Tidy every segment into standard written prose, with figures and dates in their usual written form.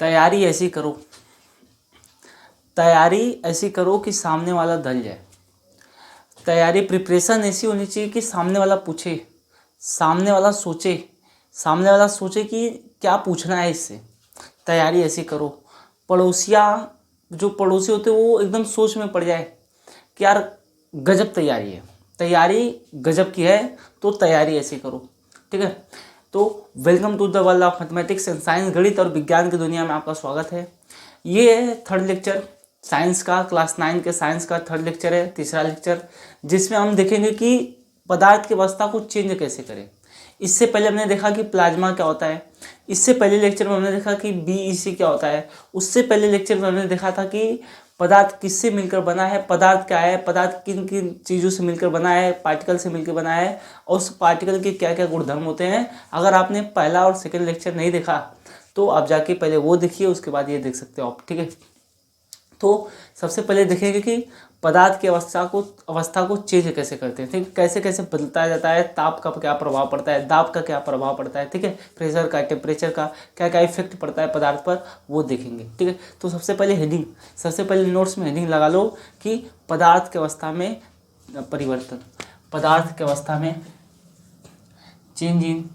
तैयारी ऐसी करो, तैयारी ऐसी करो कि सामने वाला दल जाए। तैयारी प्रिपरेशन ऐसी होनी चाहिए कि सामने वाला पूछे, सामने वाला सोचे, सामने वाला सोचे कि क्या पूछना है इससे। तैयारी ऐसी करो, पड़ोसिया जो पड़ोसी होते हैं वो एकदम सोच में पड़ जाए कि यार गजब तैयारी है, तैयारी गजब की है, तो तैयारी ऐसी करो। ठीक है, तो welcome to the world of mathematics and science. गणित और विज्ञान की दुनिया में आपका स्वागत है। ये है थर्ड लेक्चर साइंस का, क्लास 9 के साइंस का थर्ड लेक्चर है, तीसरा लेक्चर, जिसमें हम देखेंगे कि पदार्थ की अवस्था को चेंज कैसे करें। इससे पहले हमने देखा कि प्लाज्मा क्या होता है, इससे पहले लेक्चर में हमने देखा कि बीईसी क्या होता है, उससे पहले लेक्चर में हमने देखा था कि पदार्थ किससे मिलकर बना है, पदार्थ क्या है, पदार्थ किन किन चीज़ों से मिलकर बना है, पार्टिकल से मिलकर बना है, और उस पार्टिकल के क्या क्या गुणधर्म होते हैं। अगर आपने पहला और सेकंड लेक्चर नहीं देखा तो आप जाके पहले वो देखिए, उसके बाद ये देख सकते हो आप। ठीक है, तो सबसे पहले देखेंगे कि पदार्थ की अवस्था को चेंज कैसे करते हैं। ठीक, कैसे कैसे बदलता जाता है, ताप का क्या प्रभाव पड़ता है, दाब का क्या प्रभाव पड़ता है, ठीक है, प्रेशर का, टेम्परेचर का क्या क्या इफेक्ट पड़ता है पदार्थ पर, वो देखेंगे। ठीक है, तो सबसे पहले हेडिंग, सबसे पहले नोट्स में हेडिंग लगा लो कि पदार्थ की अवस्था में परिवर्तन, पदार्थ की अवस्था में change in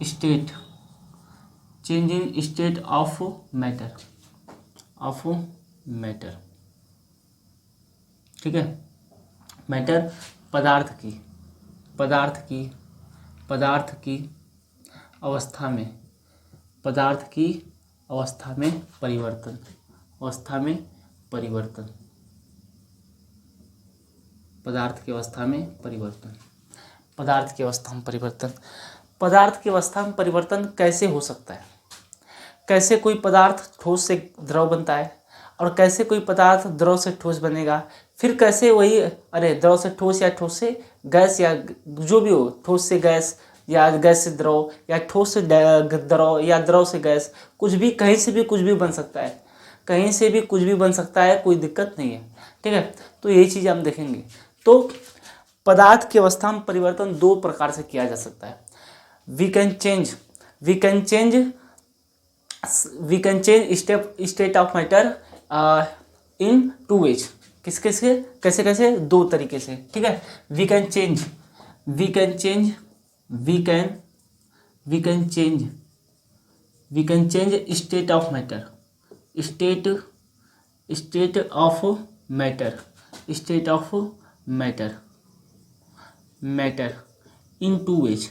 state, change in state of matter. ठीक है, मैटर पदार्थ की अवस्था में, पदार्थ की अवस्था में परिवर्तन, पदार्थ की अवस्था में परिवर्तन, पदार्थ की अवस्था में परिवर्तन। पदार्थ की अवस्था में परिवर्तन कैसे हो सकता है, कैसे कोई पदार्थ ठोस से द्रव बनता है, और कैसे कोई पदार्थ द्रव से ठोस बनेगा, फिर कैसे वही द्रव से ठोस या ठोस से गैस, या जो भी हो, ठोस से गैस या गैस से द्रव या ठोस से द्रव या द्रव से गैस, कुछ भी, कहीं से भी कुछ भी बन सकता है, कहीं से भी कुछ भी बन सकता है, कोई दिक्कत नहीं है। ठीक है, तो यही चीज़ हम देखेंगे। तो पदार्थ की अवस्था में परिवर्तन दो प्रकार से किया जा सकता है। We can change state of matter in two ways. कैसे कैसे, दो तरीके से। ठीक है, we can change state of matter, state of matter in two ways.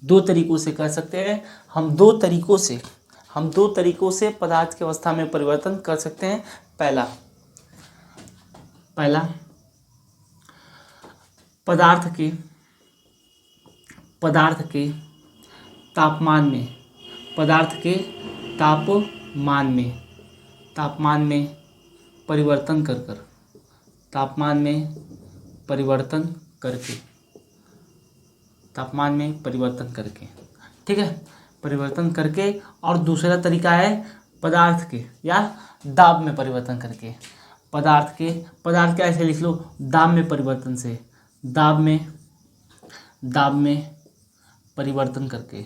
दो तरीकों से कर सकते हैं हम, दो तरीकों से पदार्थ की अवस्था में परिवर्तन कर सकते हैं। पहला पदार्थ के तापमान में परिवर्तन करके, ठीक है, परिवर्तन करके। और दूसरा तरीका है पदार्थ के या दाब में परिवर्तन करके। पदार्थ क्या, ऐसे लिख लो, दाब में परिवर्तन से, दाब में परिवर्तन करके।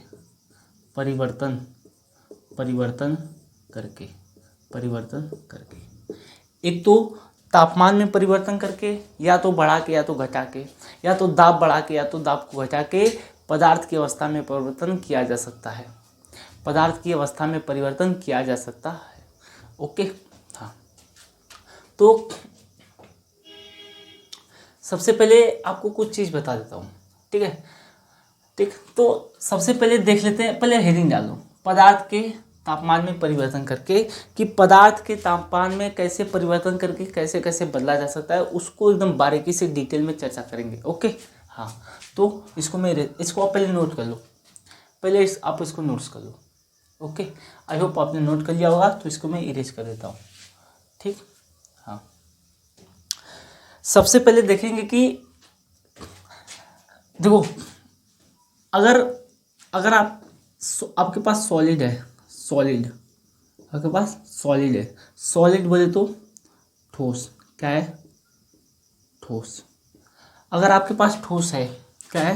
एक तो तापमान में परिवर्तन करके, या तो बढ़ा के या तो घटा के, या तो दाब बढ़ा के या तो दाब को घटा के पदार्थ की अवस्था में परिवर्तन किया जा सकता है, ओके। हाँ, तो सबसे पहले आपको कुछ चीज़ बता देता हूँ। ठीक है, तो सबसे पहले देख लेते हैं, पहले हेडिंग डाल दो, पदार्थ के तापमान में परिवर्तन करके, कि पदार्थ के तापमान में कैसे परिवर्तन करके कैसे कैसे बदला जा सकता है, उसको एकदम बारीकी से डिटेल में चर्चा करेंगे। ओके, हाँ, तो इसको आप पहले नोट कर लो, आप इसको नोट्स कर लो। ओके, आई होप आपने नोट कर लिया होगा, तो इसको मैं इरेज कर देता हूँ। ठीक, हाँ, सबसे पहले देखेंगे कि देखो, अगर आपके पास सॉलिड है, सॉलिड बोले तो ठोस, क्या है, ठोस। अगर आपके पास ठोस है, क्या है,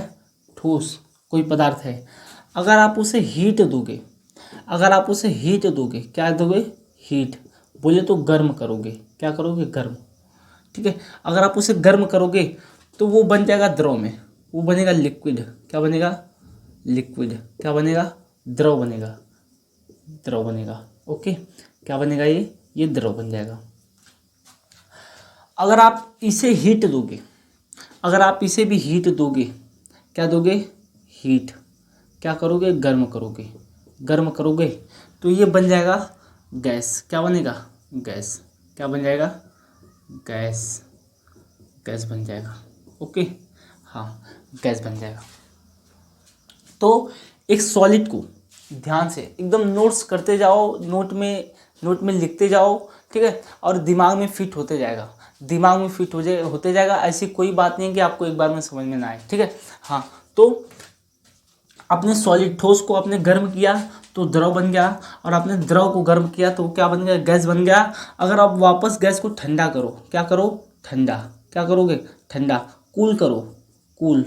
ठोस कोई पदार्थ है, अगर आप उसे हीट दोगे, अगर आप उसे हीट दोगे, क्या दोगे, हीट, बोले तो गर्म करोगे, क्या करोगे, गर्म, ठीक है। अगर आप उसे गर्म करोगे तो वो बन जाएगा द्रव में, वो बनेगा लिक्विड, क्या बनेगा, लिक्विड, क्या बनेगा, द्रव बनेगा, द्रव बनेगा, ओके, क्या बनेगा, ये द्रव बन जाएगा। अगर आप इसे हीट दोगे, अगर आप इसे भी हीट दोगे, क्या दोगे, हीट, क्या करोगे, गर्म करोगे, गर्म करोगे तो ये बन जाएगा गैस, क्या बनेगा, गैस, क्या बन जाएगा, गैस, गैस बन जाएगा, ओके, हाँ, गैस बन जाएगा। तो एक सॉलिड को ध्यान से एकदम नोट्स करते जाओ, नोट में लिखते जाओ, ठीक है, और दिमाग में फिट होते जाएगा, दिमाग में फिट होते जाएगा। ऐसी कोई बात नहीं है कि आपको एक बार में समझ में ना आए, ठीक है। हाँ, तो अपने सॉलिड ठोस को आपने गर्म किया तो द्रव बन गया, और आपने द्रव को गर्म किया तो क्या बन गया, गैस बन गया। अगर आप वापस गैस को ठंडा करो, क्या करो, ठंडा, क्या करोगे, ठंडा, कूल करो, कूल,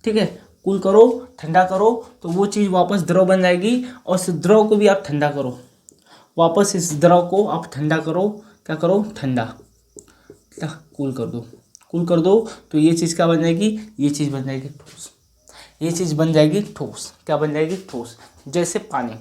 ठीक है, कूल करो, ठंडा करो, तो वो चीज़ वापस द्रव बन जाएगी। और इस द्रव को भी आप ठंडा करो, वापस इस द्रव को आप ठंडा करो, क्या करो, ठंडा, क्या, कूल कर दो, कूल कर दो, तो ये चीज़ क्या बन जाएगी, ये चीज़ बन जाएगी ठोस, ये चीज़ बन जाएगी ठोस, क्या बन जाएगी, ठोस। जैसे पानी,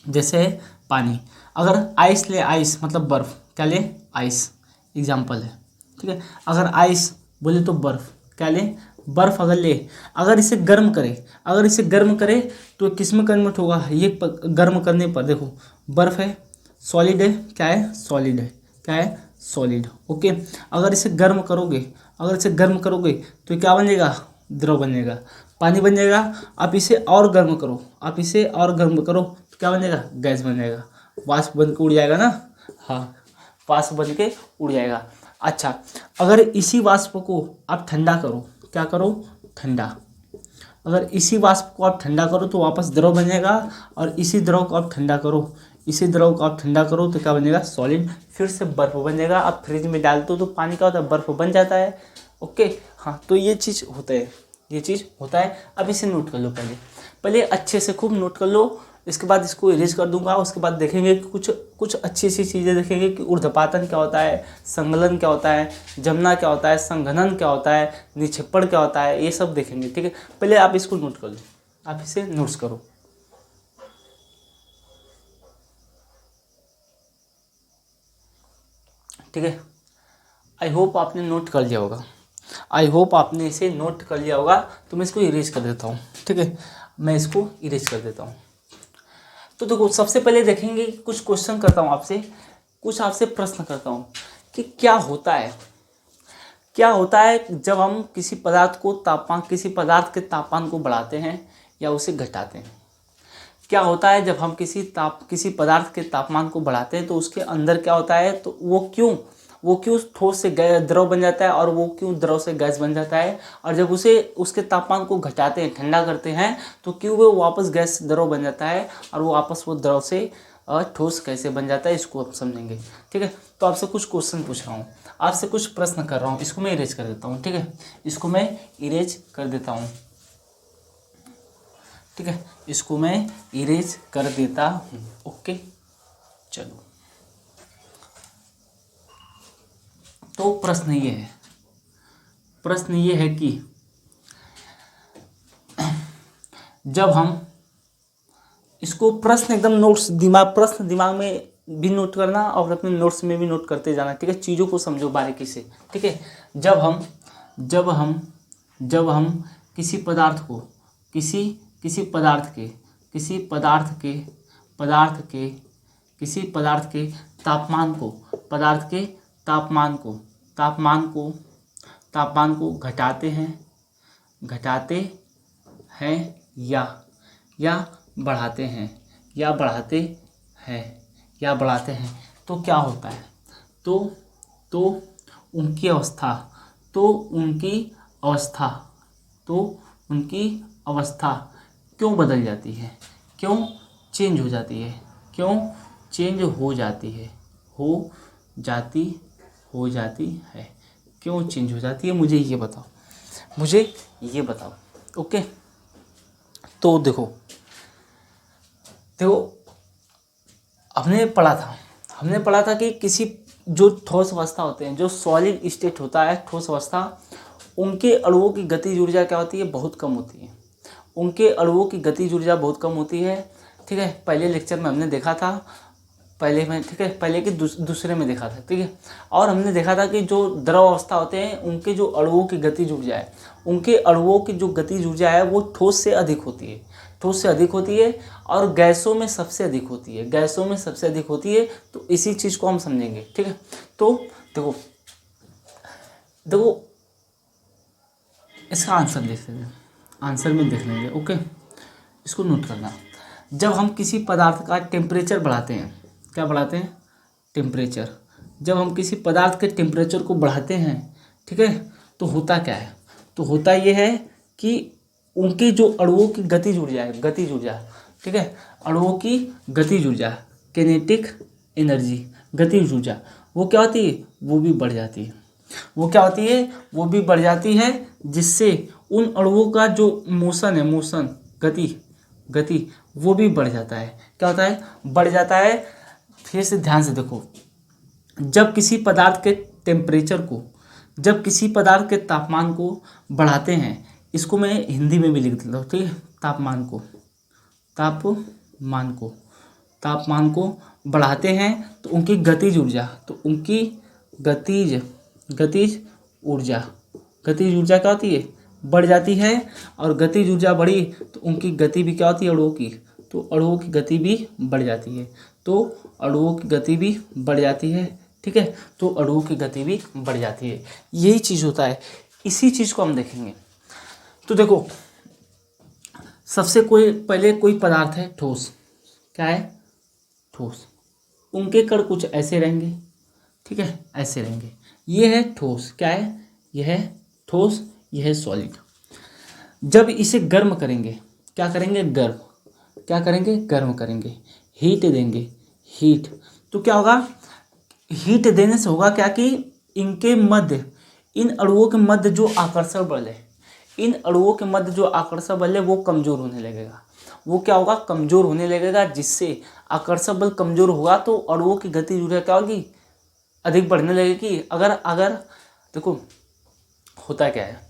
जैसे पानी, अगर आइस ले, आइस मतलब बर्फ़, क्या ले, आइस, एग्जाम्पल है, ठीक है। अगर आइस बोले तो बर्फ़, क्या ले, बर्फ़ अगर ले, अगर इसे गर्म करे, अगर इसे गर्म करे तो किस में कन्वर्ट होगा, ये गर्म करने पर देखो, बर्फ़ है, सॉलिड है, क्या है, सॉलिड है, क्या है, सॉलिड, ओके। अगर इसे गर्म करोगे, अगर इसे गर्म करोगे तो क्या बनेगा, द्रव बनेगा, पानी बन जाएगा। आप इसे और गर्म करो, आप इसे और गर्म करो तो क्या बनेगा, गैस बन जाएगा, वाष्प बन के उड़ जाएगा ना, हाँ, वाष्प बन के उड़ जाएगा। अच्छा, अगर इसी वाष्प को आप ठंडा करो, क्या करो, ठंडा, अगर इसी वाष्प को आप ठंडा करो तो वापस द्रव बन जाएगा, और इसी द्रव को आप ठंडा करो, इसी द्रव को आप ठंडा करो तो क्या बनेगा, सॉलिड, फिर से बर्फ बन जाएगा। आप फ्रिज में डाल दो तो पानी क्या होता है, बर्फ बन जाता है, ओके। हाँ, तो ये चीज़ होता है, ये चीज़ होता है। अब इसे नोट कर लो, पहले पहले अच्छे से खूब नोट कर लो, इसके बाद इसको इरेज कर दूंगा। उसके बाद देखेंगे कि कुछ अच्छी सी चीज़ें देखेंगे कि ऊर्ध्वपातन क्या होता है, संगलन क्या होता है, जमना क्या होता है, संघनन क्या होता है, निक्षेपण क्या होता है, ये सब देखेंगे, ठीक है। पहले आप इसको नोट कर लो, आप इसे नोट्स करो, ठीक है। आई होप आपने नोट कर लिया होगा, आई होप आपने इसे नोट कर लिया होगा। तो मैं इसको इरेज कर देता हूँ, ठीक है, मैं इसको इरेज कर देता हूँ। तो देखो, सबसे पहले देखेंगे कि कुछ क्वेश्चन करता हूँ आपसे, कुछ आपसे प्रश्न करता हूँ कि क्या होता है, क्या होता है जब हम किसी पदार्थ को तापमान, किसी पदार्थ के तापमान को बढ़ाते हैं या उसे घटाते हैं। क्या होता है जब हम किसी पदार्थ के तापमान को बढ़ाते हैं तो उसके अंदर क्या होता है, तो वो क्यों ठोस से द्रव बन जाता है, और वो क्यों द्रव से गैस बन जाता है। और जब उसके तापमान को घटाते हैं, ठंडा करते हैं, तो क्यों वो वापस गैस द्रव बन जाता है, और वो वापस वो द्रव से ठोस कैसे बन जाता है, इसको आप समझेंगे, ठीक है। तो आपसे कुछ क्वेश्चन पूछ रहा हूँ, आपसे कुछ प्रश्न कर रहा हूँ, इसको मैं इरेज कर देता हूँ, ठीक है, इसको मैं इरेज कर देता हूँ, ठीक है, इसको मैं इरेज कर देता हूँ, ओके। चलो, तो प्रश्न ये है, प्रश्न ये है कि जब हम इसको, प्रश्न एकदम नोट्स प्रश्न दिमाग में भी नोट करना और अपने नोट्स में भी नोट करते जाना, ठीक है, चीज़ों को समझो बारीकी से, ठीक है। जब हम किसी पदार्थ को, किसी पदार्थ के तापमान को, तापमान को घटाते हैं या बढ़ाते हैं, तो क्या होता है, तो उनकी अवस्था क्यों बदल जाती है, क्यों चेंज हो जाती है, क्यों चेंज हो जाती है, मुझे ये बताओ, मुझे ये बताओ। ओके, तो देखो देखो हमने पढ़ा था कि किसी जो ठोस अवस्था होते हैं, जो सॉलिड स्टेट होता है, ठोस अवस्था, उनके अणुओं की गतिज ऊर्जा क्या होती है, बहुत कम होती है। उनके अणुओं की गतिज ऊर्जा बहुत कम होती है। ठीक है, पहले लेक्चर में हमने देखा था, ठीक है, पहले के दूसरे में देखा था। ठीक है, और हमने देखा था कि जो द्रव अवस्था होते हैं उनके जो अणुओं की गतिज ऊर्जा है, उनके अणुओं की जो गतिज ऊर्जा है वो ठोस से अधिक होती है, ठोस से अधिक होती है, और गैसों में सबसे अधिक होती है, गैसों में सबसे अधिक होती है। तो इसी चीज़ को हम समझेंगे। ठीक है, तो देखो देखो इसका आंसर देख लेंगे, आंसर में देख लेंगे। ओके, इसको नोट करना। जब हम किसी पदार्थ का टेम्परेचर बढ़ाते हैं, क्या बढ़ाते हैं, टेम्परेचर, जब हम किसी पदार्थ के टेम्परेचर को बढ़ाते हैं, ठीक है, तो होता क्या है, तो होता ये है कि उनके जो अणुओं की गतिज ऊर्जा है, गतिज ऊर्जा, ठीक है, अणुओं की गतिज ऊर्जा, किनेटिक एनर्जी, गतिज ऊर्जा, वो क्या होती है, वो भी बढ़ जाती है। वो क्या होती है, वो भी बढ़ जाती है, जिससे उन अणुओं का जो मोशन है, मोशन, गति वो भी बढ़ जाता है। क्या होता है, बढ़ जाता है। फिर से ध्यान से देखो, जब किसी पदार्थ के टेम्परेचर को, जब किसी पदार्थ के तापमान को बढ़ाते हैं, इसको मैं हिंदी में भी लिख देता हूँ। ठीक है, तापमान को बढ़ाते हैं तो उनकी गतिज ऊर्जा, तो उनकी गतिज ऊर्जा क्या होती है, बढ़ जाती है। और गतिज ऊर्जा बढ़ी तो उनकी गति भी क्या होती है, अणुओं की, तो अणुओं की गति भी बढ़ जाती है। तो अणुओं की गति भी बढ़ जाती है। ठीक है, तो अणुओं की गति भी बढ़ जाती है, यही चीज़ होता है। इसी चीज़ को हम देखेंगे। तो देखो, सबसे पहले कोई पदार्थ है ठोस, क्या है, ठोस, उनके कण कुछ ऐसे रहेंगे। ठीक है, ऐसे रहेंगे। ये है ठोस, क्या है, यह है ठोस, यह है सॉलिड। जब इसे गर्म करेंगे, क्या करेंगे, गर्म करेंगे, हीट देंगे, तो क्या होगा, हीट देने से होगा क्या कि इनके मध्य, इन अणुओं के मध्य जो आकर्षण बल है, इन अणुओं के मध्य जो आकर्षण बल है वो कमजोर होने लगेगा। वो क्या होगा, कमजोर होने लगेगा, जिससे आकर्षण बल कमजोर होगा तो अणुओं की गति ऊर्जा क्या होगी, अधिक बढ़ने लगेगी। अगर देखो होता क्या है,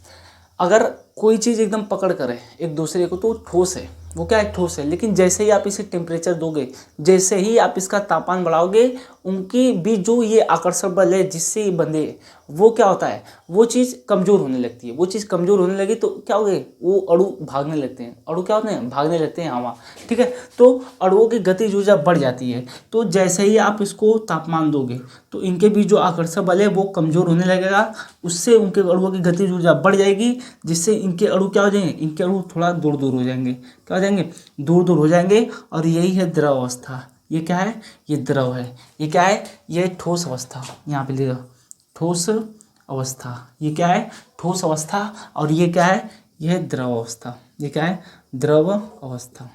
अगर कोई चीज़ एकदम पकड़ करे एक दूसरे को, तो ठोस है, वो क्या है, ठोस है। लेकिन जैसे ही आप इसे टेम्परेचर दोगे, जैसे ही आप इसका तापमान बढ़ाओगे, उनकी भी जो ये आकर्षण बल है जिससे ये बंधे, वो क्या होता है, वो चीज़ कमज़ोर होने लगती है। वो चीज़ कमज़ोर होने लगी तो क्या हो गए, वो अणु भागने लगते हैं। अणु क्या होते हैं, भागने लगते हैं हवा। ठीक है, तो अणुओं की गतिज ऊर्जा बढ़ जाती है। तो जैसे ही आप इसको तापमान दोगे तो इनके बीच जो आकर्षण बल है वो कमज़ोर होने लगेगा, उससे उनके अणुओं की गतिज ऊर्जा बढ़ जाएगी, जिससे इनके अणु क्या हो जाएंगे, इनके अणु थोड़ा दूर दूर हो जाएंगे। क्या हो जाएंगे, दूर दूर हो जाएंगे। और यही है द्रव अवस्था। ये क्या है, ये द्रव है। ये क्या है, ये ठोस अवस्था। यहाँ पे लिखो ठोस अवस्था। ये क्या है, ठोस अवस्था। और ये क्या है, यह है द्रव अवस्था। ये क्या है, द्रव अवस्था।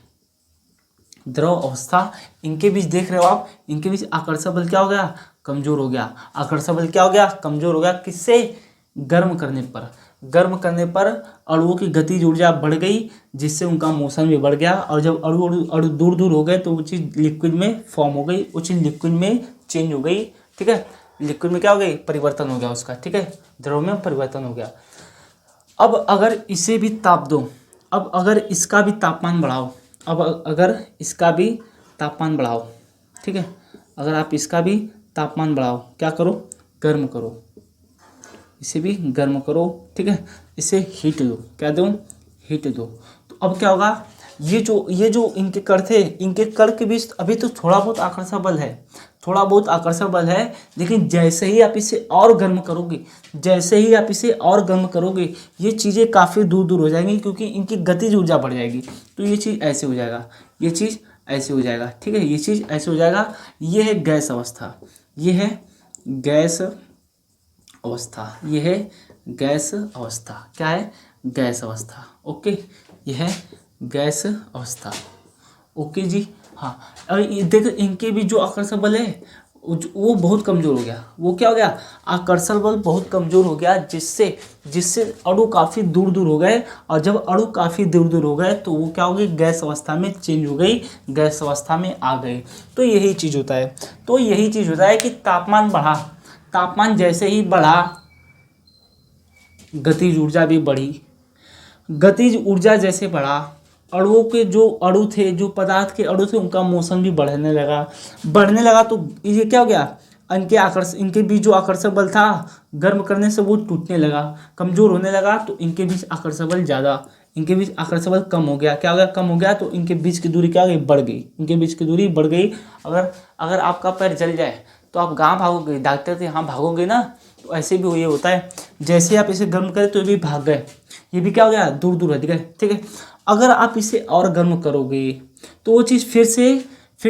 द्रव अवस्था, इनके बीच देख रहे हो आप, इनके बीच आकर्षण बल क्या हो गया, कमजोर हो गया। आकर्षण बल क्या हो गया, कमजोर हो गया। किससे, गर्म करने पर। गर्म करने पर अणुओं की गतिज ऊर्जा बढ़ गई, जिससे उनका मोशन भी बढ़ गया। और जब अणु दूर दूर हो गए तो वो चीज़ लिक्विड में फॉर्म हो गई, वो चीज़ लिक्विड में चेंज हो गई। ठीक है, लिक्विड में क्या हो गई, परिवर्तन हो गया उसका। ठीक है, द्रव में परिवर्तन हो गया। अब अगर इसे भी ताप दो, अब अगर इसका भी तापमान बढ़ाओ, अब अगर इसका भी तापमान बढ़ाओ, ठीक है, अगर आप इसका भी तापमान बढ़ाओ, क्या करो, गर्म करो, इसे भी गर्म करो। ठीक है, इसे हीट दो, क्या दो, हीट दो। तो अब क्या होगा, ये जो इनके कण थे, इनके कण के बीच अभी तो थोड़ा बहुत आकर्षण बल है, थोड़ा बहुत आकर्षण बल है। लेकिन जैसे ही आप इसे और गर्म करोगे, जैसे ही आप इसे और गर्म करोगे, ये चीज़ें काफ़ी दूर दूर हो जाएंगी, क्योंकि इनकी गतिज ऊर्जा बढ़ जाएगी। तो ये चीज़ ऐसे हो जाएगा, ये चीज़ ऐसे हो जाएगा। ठीक है, ये चीज़ ऐसे हो जाएगा। ये है गैस अवस्था, ये है गैस अवस्था, ये है गैस अवस्था। क्या है, गैस अवस्था। ओके, ये है गैस अवस्था। ओके जी, हाँ। और ये देखो, इनके भी जो आकर्षण बल है, वो बहुत कमज़ोर हो गया। वो क्या हो गया, आकर्षण बल बहुत कमज़ोर हो गया, जिससे जिससे अणु काफ़ी दूर दूर हो गए। और जब अणु काफ़ी दूर दूर हो गए तो वो क्या हो गई, गैस अवस्था में चेंज हो गई, गैस अवस्था में आ गए। तो यही चीज़ होता है। तो यही चीज़ होता है कि तापमान बढ़ा, तापमान जैसे ही बढ़ा गतिज ऊर्जा भी बढ़ी। गतिज ऊर्जा जैसे बढ़ा, अणुओं के जो अणु थे, जो पदार्थ के अणु थे, उनका मोशन भी बढ़ने लगा तो ये क्या हो गया, इनके बीच जो आकर्षक बल था गर्म करने से वो टूटने लगा, कमजोर होने लगा। तो इनके बीच आकर्षक बल ज़्यादा, इनके बीच आकर्षक बल कम हो गया। क्या हो गया, कम हो गया। तो इनके बीच की दूरी क्या हो गई, बढ़ गई। इनके बीच की दूरी बढ़ गई। अगर आपका पैर जल जाए तो आप कहाँ भागोगे, डॉक्टर के यहाँ भागोगे ना। तो ऐसे भी ये होता है, जैसे आप इसे गर्म करें तो ये भी भाग गए, ये भी क्या हो गया, दूर दूर हट गए। ठीक है, अगर आप इसे और गर्म करोगे तो वो चीज़ फिर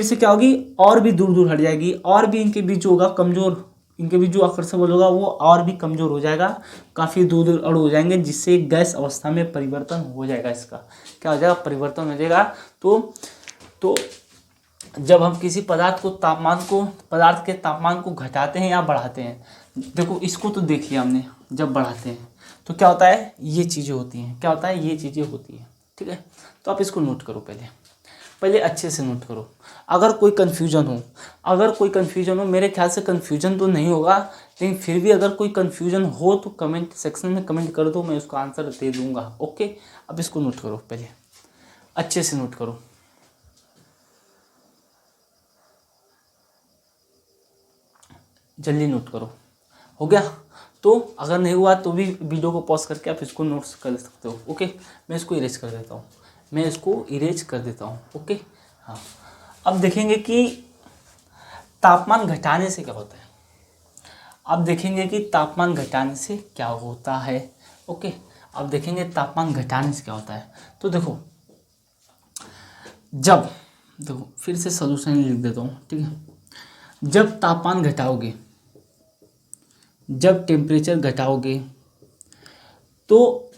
से क्या होगी, और भी दूर दूर हट जाएगी, और भी इनके बीच होगा कमज़ोर, इनके बीच जो आकर्षण बल होगा वो और भी कमज़ोर हो जाएगा, काफ़ी दूर दूर अणु हो जाएंगे, जिससे गैस अवस्था में परिवर्तन हो जाएगा। इसका क्या हो जाएगा, परिवर्तन हो जाएगा। तो जब हम किसी पदार्थ के तापमान को घटाते हैं या बढ़ाते हैं, देखो इसको तो देख लिया हमने, जब बढ़ाते हैं तो क्या होता है, ये चीज़ें होती हैं। क्या होता है, ये चीज़ें होती हैं। ठीक है, तो आप इसको नोट करो, पहले अच्छे से नोट करो। अगर कोई कन्फ्यूजन हो, मेरे ख्याल से कन्फ्यूजन तो नहीं होगा, लेकिन फिर भी अगर कोई कन्फ्यूजन हो तो कमेंट सेक्शन में कमेंट कर दो, मैं उसका आंसर दे दूंगा। ओके, अब इसको नोट करो, पहले अच्छे से नोट करो। जल्दी नोट करो। हो गया? तो अगर नहीं हुआ तो भी वीडियो को पॉज करके आप इसको नोट्स कर सकते हो। ओके, मैं इसको इरेज कर देता हूँ। ओके, हाँ, अब देखेंगे कि तापमान घटाने से क्या होता है। ओके, अब देखेंगे तापमान घटाने से क्या होता है। तो देखो फिर से सॉल्यूशन लिख देता हूँ। ठीक है, जब तापमान घटाओगे, जब टेम्परेचर घटाओगे तो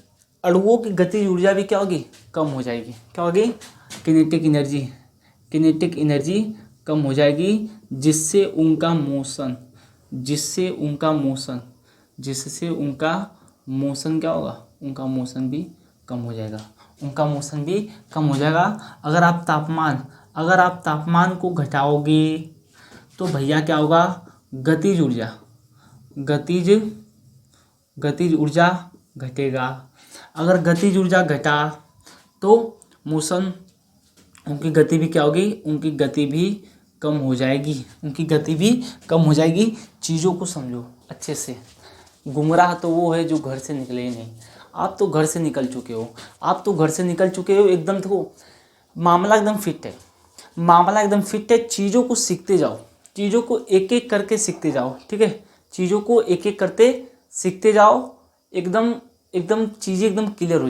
अणुओं की गतिज ऊर्जा भी क्या होगी, कम हो जाएगी। क्या होगी, किनेटिक एनर्जी कम हो जाएगी, जिससे उनका मोशन क्या होगा, उनका मोशन भी कम हो जाएगा। अगर आप तापमान को घटाओगे तो भैया क्या होगा, गतिज ऊर्जा घटेगा। अगर गतिज ऊर्जा घटा तो मोशन, उनकी गति भी क्या होगी, उनकी गति भी कम हो जाएगी। चीज़ों को समझो अच्छे से। गुमराह तो वो है जो घर से निकले ही नहीं। आप तो घर से निकल चुके हो, एकदम देखो मामला एकदम फिट है। चीज़ों को सीखते जाओ, चीज़ों को एक एक करके सीखते जाओ। ठीक है, चीज़ों को एक एक करते सीखते जाओ, एकदम चीज़ें एकदम क्लियर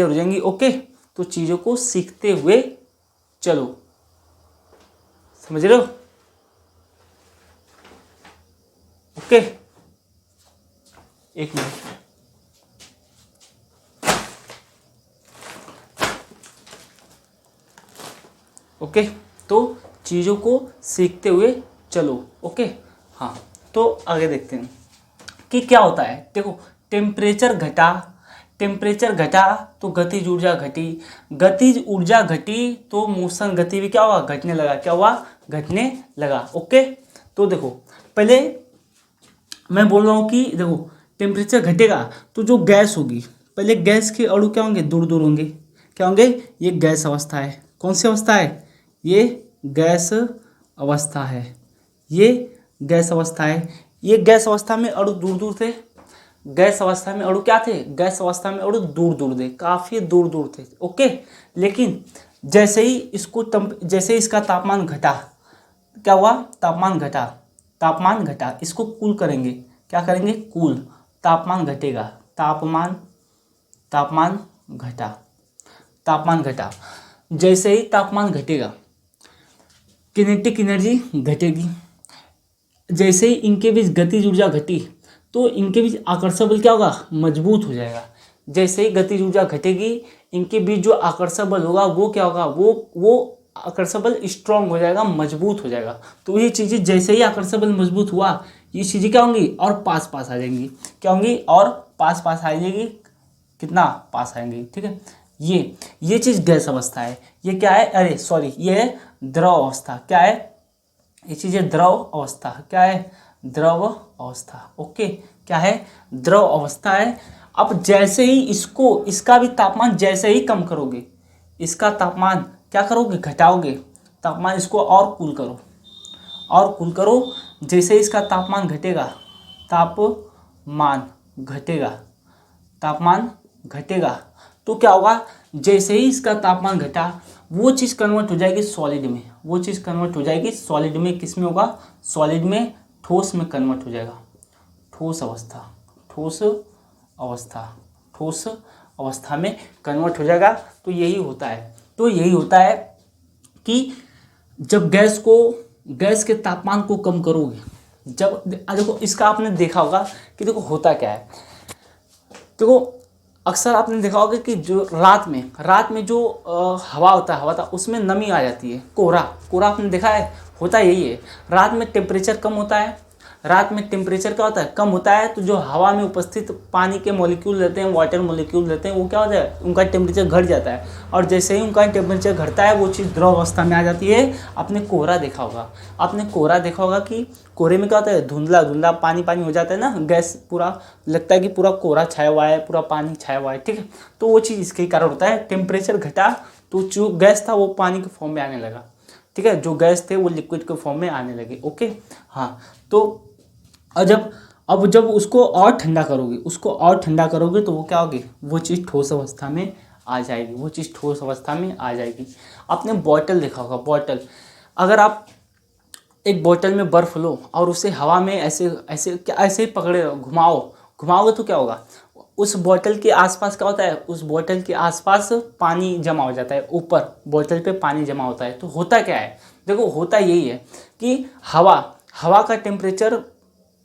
हो जाएंगी। ओके, तो चीज़ों को सीखते हुए चलो, समझ रहे हो। ओके, एक मिनट। ओके, तो चीज़ों को सीखते हुए चलो। ओके, हाँ, तो आगे देखते हैं कि क्या होता है। देखो, टेम्परेचर घटा तो गतिज ऊर्जा घटी तो मोशन गति भी क्या हुआ, घटने लगा। ओके, तो देखो पहले मैं बोल रहा हूँ कि देखो टेम्परेचर घटेगा तो जो गैस होगी, पहले गैस के अणु क्या होंगे, दूर दूर होंगे। क्या होंगे, ये गैस अवस्था है। कौन सी अवस्था है, ये गैस अवस्था है। ये गैस अवस्था में अणु दूर दूर थे। गैस अवस्था में अणु क्या थे, दूर दूर थे, काफ़ी दूर दूर थे। ओके, लेकिन जैसे ही इसका तापमान घटा, क्या हुआ, तापमान घटा, इसको कूल करेंगे। क्या करेंगे, कूल, तापमान घटेगा, तापमान घटा। जैसे ही तापमान घटेगा किनेटिक एनर्जी घटेगी। जैसे ही इनके बीच गतिज ऊर्जा घटी तो इनके बीच आकर्षण बल क्या होगा, मजबूत हो जाएगा। जैसे ही गतिज ऊर्जा घटेगी, इनके बीच जो आकर्षण बल होगा वो क्या होगा, वो आकर्षण स्ट्रांग हो जाएगा, मजबूत हो जाएगा। तो ये चीज़ें जैसे ही आकर्षण मजबूत हुआ, ये चीज़ें क्या होंगी और पास पास आ जाएंगी, क्या होंगी और पास पास आ जाएगी, कितना पास आएंगी, ठीक है। ये चीज़ गैस अवस्था है। ये क्या है, अरे सॉरी, ये है द्रव अवस्था। क्या है ये चीज़ है द्रव अवस्था। क्या है, द्रव अवस्था। ओके, क्या है, द्रव अवस्था है। अब जैसे ही इसका भी तापमान जैसे ही कम करोगे, इसका तापमान क्या करोगे, घटाओगे तापमान, इसको और कूल करो, और कूल करो। जैसे ही इसका तापमान घटेगा, तापमान घटेगा, तापमान घटेगा, तो क्या होगा, जैसे ही इसका तापमान घटा, वो चीज़ कन्वर्ट हो जाएगी सॉलिड में, वो चीज़ कन्वर्ट हो जाएगी सॉलिड में। किस में होगा, सॉलिड में, ठोस में कन्वर्ट हो जाएगा, ठोस अवस्था, ठोस अवस्था, ठोस अवस्था में कन्वर्ट हो जाएगा। तो यही होता है कि जब गैस के तापमान को कम करोगे, जब देखो इसका आपने देखा होगा कि देखो होता क्या है। देखो अक्सर आपने देखा होगा कि जो रात में जो हवा होता है उसमें नमी आ जाती है, कोहरा आपने देखा है। होता यही है, रात में टेम्परेचर कम होता है, रात में टेम्परेचर क्या होता है, कम होता है। तो जो हवा में उपस्थित पानी के मॉलिक्यूल रहते हैं, वाटर मॉलिक्यूल रहते हैं, वो क्या होता है, उनका टेम्परेचर घट जाता है। और जैसे ही उनका टेम्परेचर घटता है, वो चीज़ द्रव अवस्था में आ जाती है। आपने कोहरा देखा होगा कि कोहरे में क्या होता है, धुंधला धुंधला पानी हो जाता है ना, गैस पूरा लगता है कि पूरा कोहरा छाया हुआ है, पूरा पानी छाया हुआ है, ठीक है। तो वो चीज़ इसके कारण होता है, टेम्परेचर घटा तो जो गैस था वो पानी के फॉर्म में आने लगा, ठीक है, जो गैस थे वो लिक्विड के फॉर्म में आने लगे। ओके, हाँ। तो अब जब उसको और ठंडा करोगे तो वो क्या होगी, वो चीज़ ठोस अवस्था में आ जाएगी, आपने बॉटल देखा होगा, बॉटल, अगर आप एक बोतल में बर्फ लो और उसे हवा में ऐसे ही पकड़े रहो, घुमाओगे तो क्या होगा, उस बोतल के आसपास क्या होता है, उस बोतल के आसपास पानी जमा हो जाता है, ऊपर बोतल पे पानी जमा होता है। तो होता क्या है, देखो होता यही है कि हवा का टेम्परेचर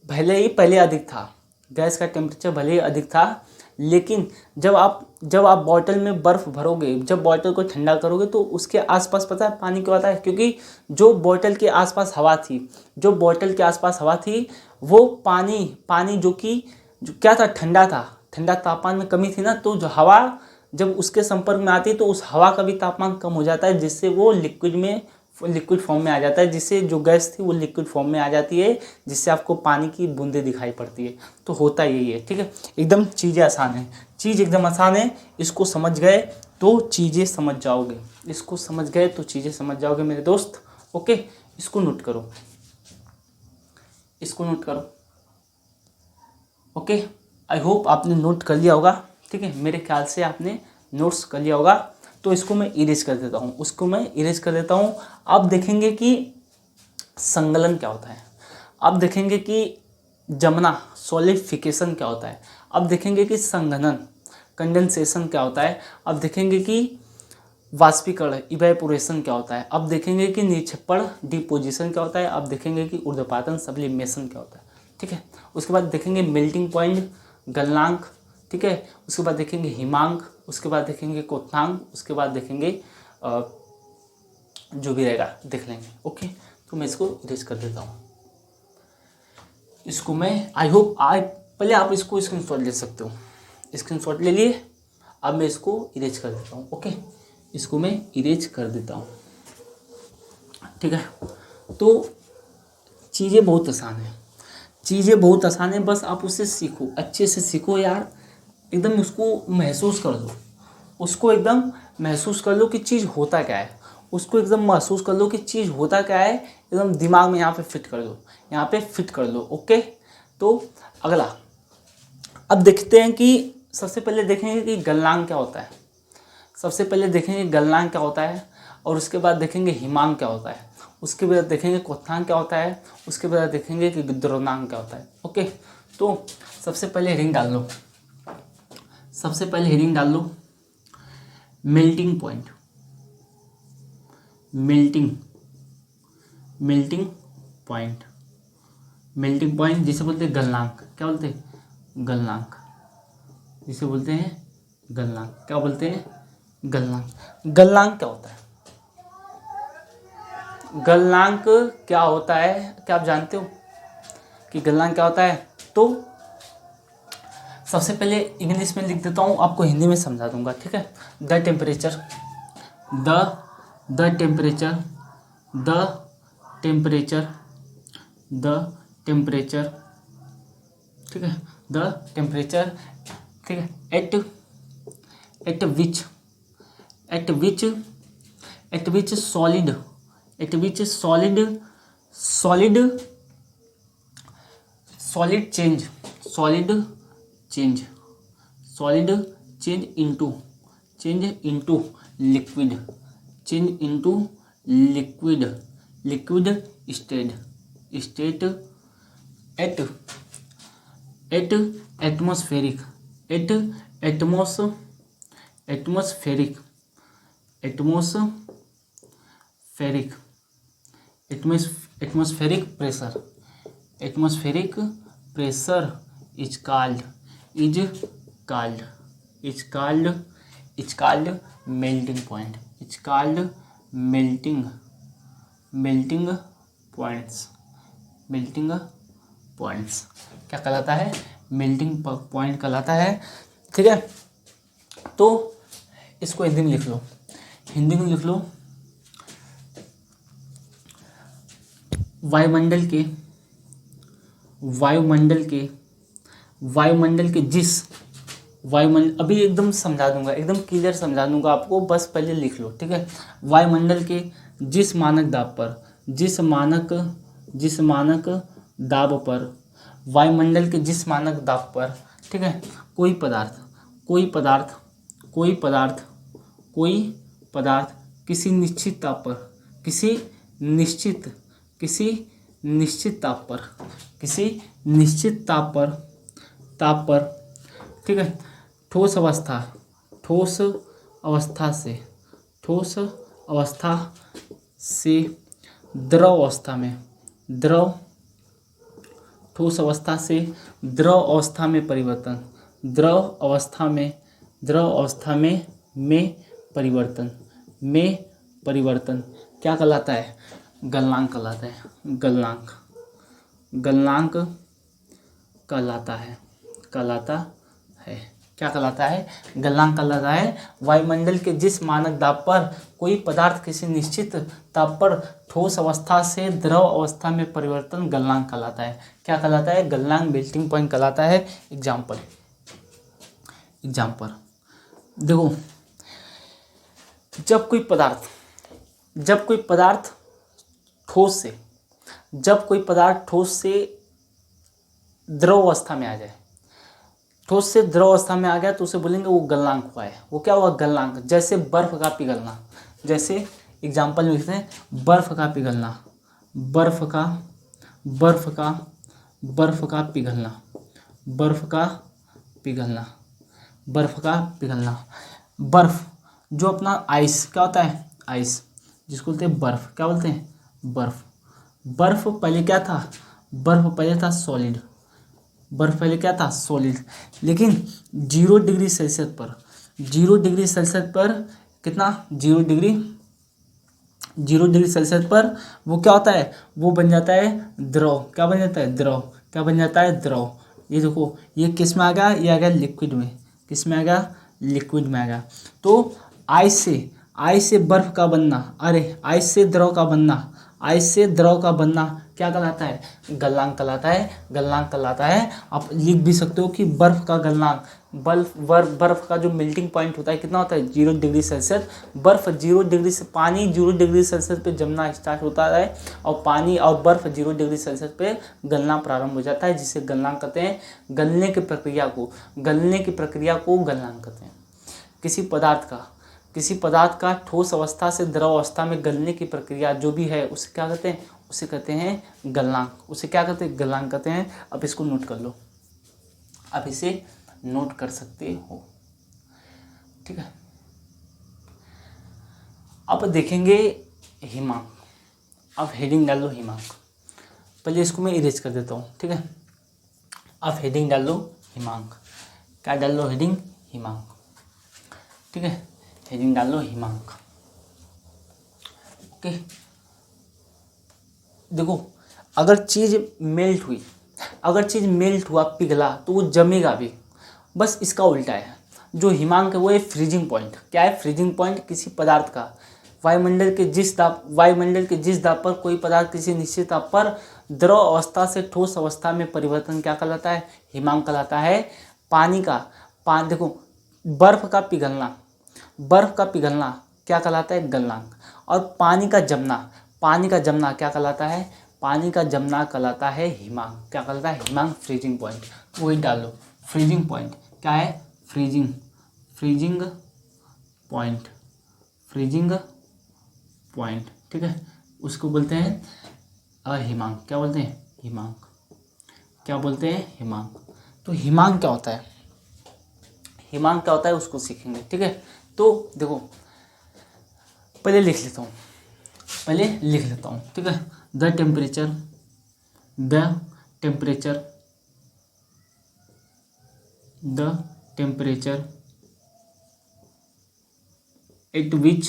भले ही पहले अधिक था, गैस का टेम्परेचर भले ही अधिक था, लेकिन जब आप बॉटल में बर्फ़ भरोगे, जब बॉटल को ठंडा करोगे, तो उसके आसपास पता है पानी क्यों आता है, क्योंकि जो बॉटल के आसपास हवा थी, वो पानी जो क्या था, ठंडा तापमान में कमी थी ना, तो जो हवा जब उसके संपर्क में आती है तो उस हवा का भी तापमान कम हो जाता है, जिससे वो लिक्विड फॉर्म में आ जाता है, जिससे जो गैस थी वो लिक्विड फॉर्म में आ जाती है, जिससे आपको पानी की बूंदें दिखाई पड़ती है। तो होता यही है, ठीक है। एकदम चीज़ें आसान है, एकदम आसान है। इसको समझ गए तो चीज़ें समझ जाओगे मेरे दोस्त। ओके, इसको नोट करो, ओके। आई होप आपने नोट कर लिया होगा, ठीक है, मेरे ख्याल से आपने नोट्स कर लिया होगा। तो इसको मैं इरेज कर देता हूँ, अब देखेंगे कि संगलन क्या होता है, अब देखेंगे कि जमना सॉलिडिफिकेशन क्या होता है, अब देखेंगे कि संघनन कंडेंसेशन क्या होता है, अब देखेंगे कि वाष्पीकरण इवेपोरेशन क्या होता है, अब देखेंगे कि निक्षेपण डिपोजिशन क्या होता है, अब देखेंगे कि ऊर्ध्वपातन सब्लिमेशन क्या होता है, ठीक है। उसके बाद देखेंगे मेल्टिंग पॉइंट, गलनांक, ठीक है। उसके बाद देखेंगे हिमांक, उसके बाद देखेंगे क्वथनांक, उसके बाद देखेंगे जो भी रहेगा देख लेंगे। ओके, तो मैं इसको इरेज कर देता हूँ, इसको मैं आई होप पहले आप इसको स्क्रीनशॉट ले सकते हो, स्क्रीनशॉट ले लिए। अब मैं इसको इरेज कर देता हूँ, ओके, इसको मैं इरेज कर देता हूँ, ठीक है। तो चीज़ें बहुत आसान है, बस आप उसे सीखो, अच्छे से सीखो यार, एकदम उसको महसूस कर लो, कि चीज़ होता क्या है, उसको एकदम महसूस कर लो कि चीज़ होता क्या है, एकदम दिमाग में यहाँ पे फिट कर लो, ओके। तो अगला अब देखते हैं कि सबसे पहले देखेंगे कि गलनांक क्या होता है, और उसके बाद देखेंगे हिमांक क्या होता है, उसके बाद देखेंगे क्वथनांक क्या होता है, उसके बाद देखेंगे कि द्रवनांक क्या होता है। ओके, तो सबसे पहले हेडिंग डाल लो, मेल्टिंग पॉइंट, जिसे बोलते हैं गलनांक, क्या बोलते हैं, गलनांक, जिसे बोलते हैं गलनांक, क्या होता है, गलनांक क्या होता है, क्या आप जानते हो कि गलनांक क्या होता है? तो सबसे पहले इंग्लिश में लिख देता हूँ, आपको हिंदी में समझा दूंगा, ठीक है। The temperature, the temperature, the temperature, the temperature, ठीक है, द टेम्परेचर, ठीक है, at which, at which, at which solid, at which solid, solid, solid change, solid change, solid change into, change into liquid, change into liquid, liquid state, state at, at atmospheric, at atmos, atmospheric, atmospheric, atmospheric pressure, atmospheric pressure is called, is called, is called, is called melting point, is called melting, melting points, melting points क्या कहलाता है? Melting point कहलाता है, ठीक है। तो इसको हिंदी में लिख लो, हिंदी में लिख लो, वायुमंडल के, वायुमंडल के, वायुमंडल के जिस, वायुमंडल अभी एकदम समझा दूंगा, एकदम क्लियर समझा दूंगा आपको, बस पहले लिख लो, ठीक है। वायुमंडल के जिस मानक दाब पर, जिस मानक, जिस मानक दाब पर, वायुमंडल के जिस मानक दाब पर, ठीक है, कोई पदार्थ, कोई पदार्थ, कोई पदार्थ, कोई पदार्थ किसी निश्चित ताप पर, किसी निश्चित, किसी निश्चित ताप पर, किसी निश्चित ताप पर, ताप पर, ठीक है, ठोस अवस्था, ठोस अवस्था से, ठोस अवस्था से द्रव अवस्था में, द्रव, ठोस अवस्था से द्रव अवस्था में परिवर्तन, द्रव अवस्था में, द्रव अवस्था में परिवर्तन, में परिवर्तन क्या कहलाता है? गलनांक कहलाता है, गलनांक, गलनांक कहलाता है, कहलाता है, क्या कहलाता है? गलनांक कहलाता है। वायुमंडल के जिस मानक दाब पर कोई पदार्थ किसी निश्चित ताप पर ठोस अवस्था से द्रव अवस्था में परिवर्तन गलनांक कहलाता है। क्या कहलाता है? गलनांक, मेल्टिंग पॉइंट कहलाता है। एग्जाम्पल, एग्जाम्पल देखो, जब कोई पदार्थ, जब कोई पदार्थ ठोस से, जब कोई पदार्थ ठोस से द्रव अवस्था में आ जाए, ठोस से द्रव अवस्था में आ गया तो उसे बोलेंगे वो गलनांक हुआ है। वो क्या हुआ? गलनांक। जैसे बर्फ का पिघलना, जैसे एग्जाम्पल में लिखते हैं बर्फ का पिघलना, बर्फ का, बर्फ का, बर्फ का पिघलना, बर्फ का पिघलना, बर्फ का पिघलना। बर्फ जो अपना आइस क्या होता है? आइस, जिसको बोलते हैं बर्फ, क्या बोलते हैं? बर्फ। बर्फ पहले क्या था? बर्फ पहले था सॉलिड, बर्फ पहले क्या था? सॉलिड। लेकिन 0 डिग्री सेल्सियस पर, 0 डिग्री सेल्सियस पर कितना? 0 डिग्री, 0 डिग्री सेल्सियस पर वो क्या होता है? वो बन जाता है द्रव। क्या बन जाता है? द्रव। क्या बन जाता है? द्रव। ये देखो, ये किस में आ गया? ये आ गया लिक्विड में। किस में आ गया? लिक्विड में आ गया। तो आइस से, आइस से बर्फ का बनना, अरे आइस से द्रव का बनना, आइस से द्रव का बनना क्या कहलाता है? गलनांक कहलाता है। गलनांक कहलाता है। आप लिख भी सकते हो कि बर्फ का गलनांक, बर्फ का जो मेल्टिंग पॉइंट होता है कितना होता है? 0 डिग्री सेल्सियस। बर्फ 0 डिग्री से, पानी 0 डिग्री सेल्सियस पे जमना स्टार्ट होता है और पानी और बर्फ 0 डिग्री सेल्सियस पे गलना प्रारंभ हो जाता है, जिसे गलनांक कहते हैं। गलने की प्रक्रिया को, गलने की प्रक्रिया को गलनांक कहते हैं। किसी पदार्थ का, किसी पदार्थ का ठोस अवस्था से द्रव अवस्था में गलने की प्रक्रिया जो भी है उसे क्या कहते हैं? उसे कहते हैं गलनांक। उसे क्या कहते हैं? गलनांक कहते हैं। अब इसको नोट कर लो, अब इसे नोट कर सकते हो, ठीक है। अब देखेंगे हिमांक। अब हेडिंग डाल लो हिमांक। पहले इसको मैं इरेज कर देता हूँ, ठीक है। अब हेडिंग डाल लो हिमांक। क्या डाल लो? हेडिंग हिमांक, ठीक है। हेडिंग डाल लो हिमांक, ओके। देखो, अगर चीज़ मेल्ट हुई, अगर चीज़ मेल्ट हुआ, पिघला, तो वो जमेगा भी। बस इसका उल्टा है। जो हिमांक है वो है फ्रीजिंग पॉइंट। क्या है फ्रीजिंग पॉइंट? किसी पदार्थ का वायुमंडल के जिस दाब पर कोई पदार्थ किसी निश्चित ताप पर द्रव अवस्था से ठोस अवस्था में परिवर्तन क्या कहलाता है? हिमांक कहलाता है। पानी का देखो, बर्फ का पिघलना क्या कहलाता है? गलनांक। और पानी का जमना क्या कहलाता है? पानी का जमना कहलाता है हिमांक। क्या कहलाता है? हिमांक, फ्रीजिंग पॉइंट। वही डाल लो, फ्रीजिंग पॉइंट क्या है? फ्रीजिंग पॉइंट, ठीक है। उसको बोलते हैं हिमांक। क्या बोलते हैं? हिमांक। क्या बोलते हैं? हिमांक। तो हिमांक क्या होता है? हिमांक क्या होता है उसको सीखेंगे, ठीक है। तो देखो, पहले लिख लेता हूँ, ठीक है। The temperature at which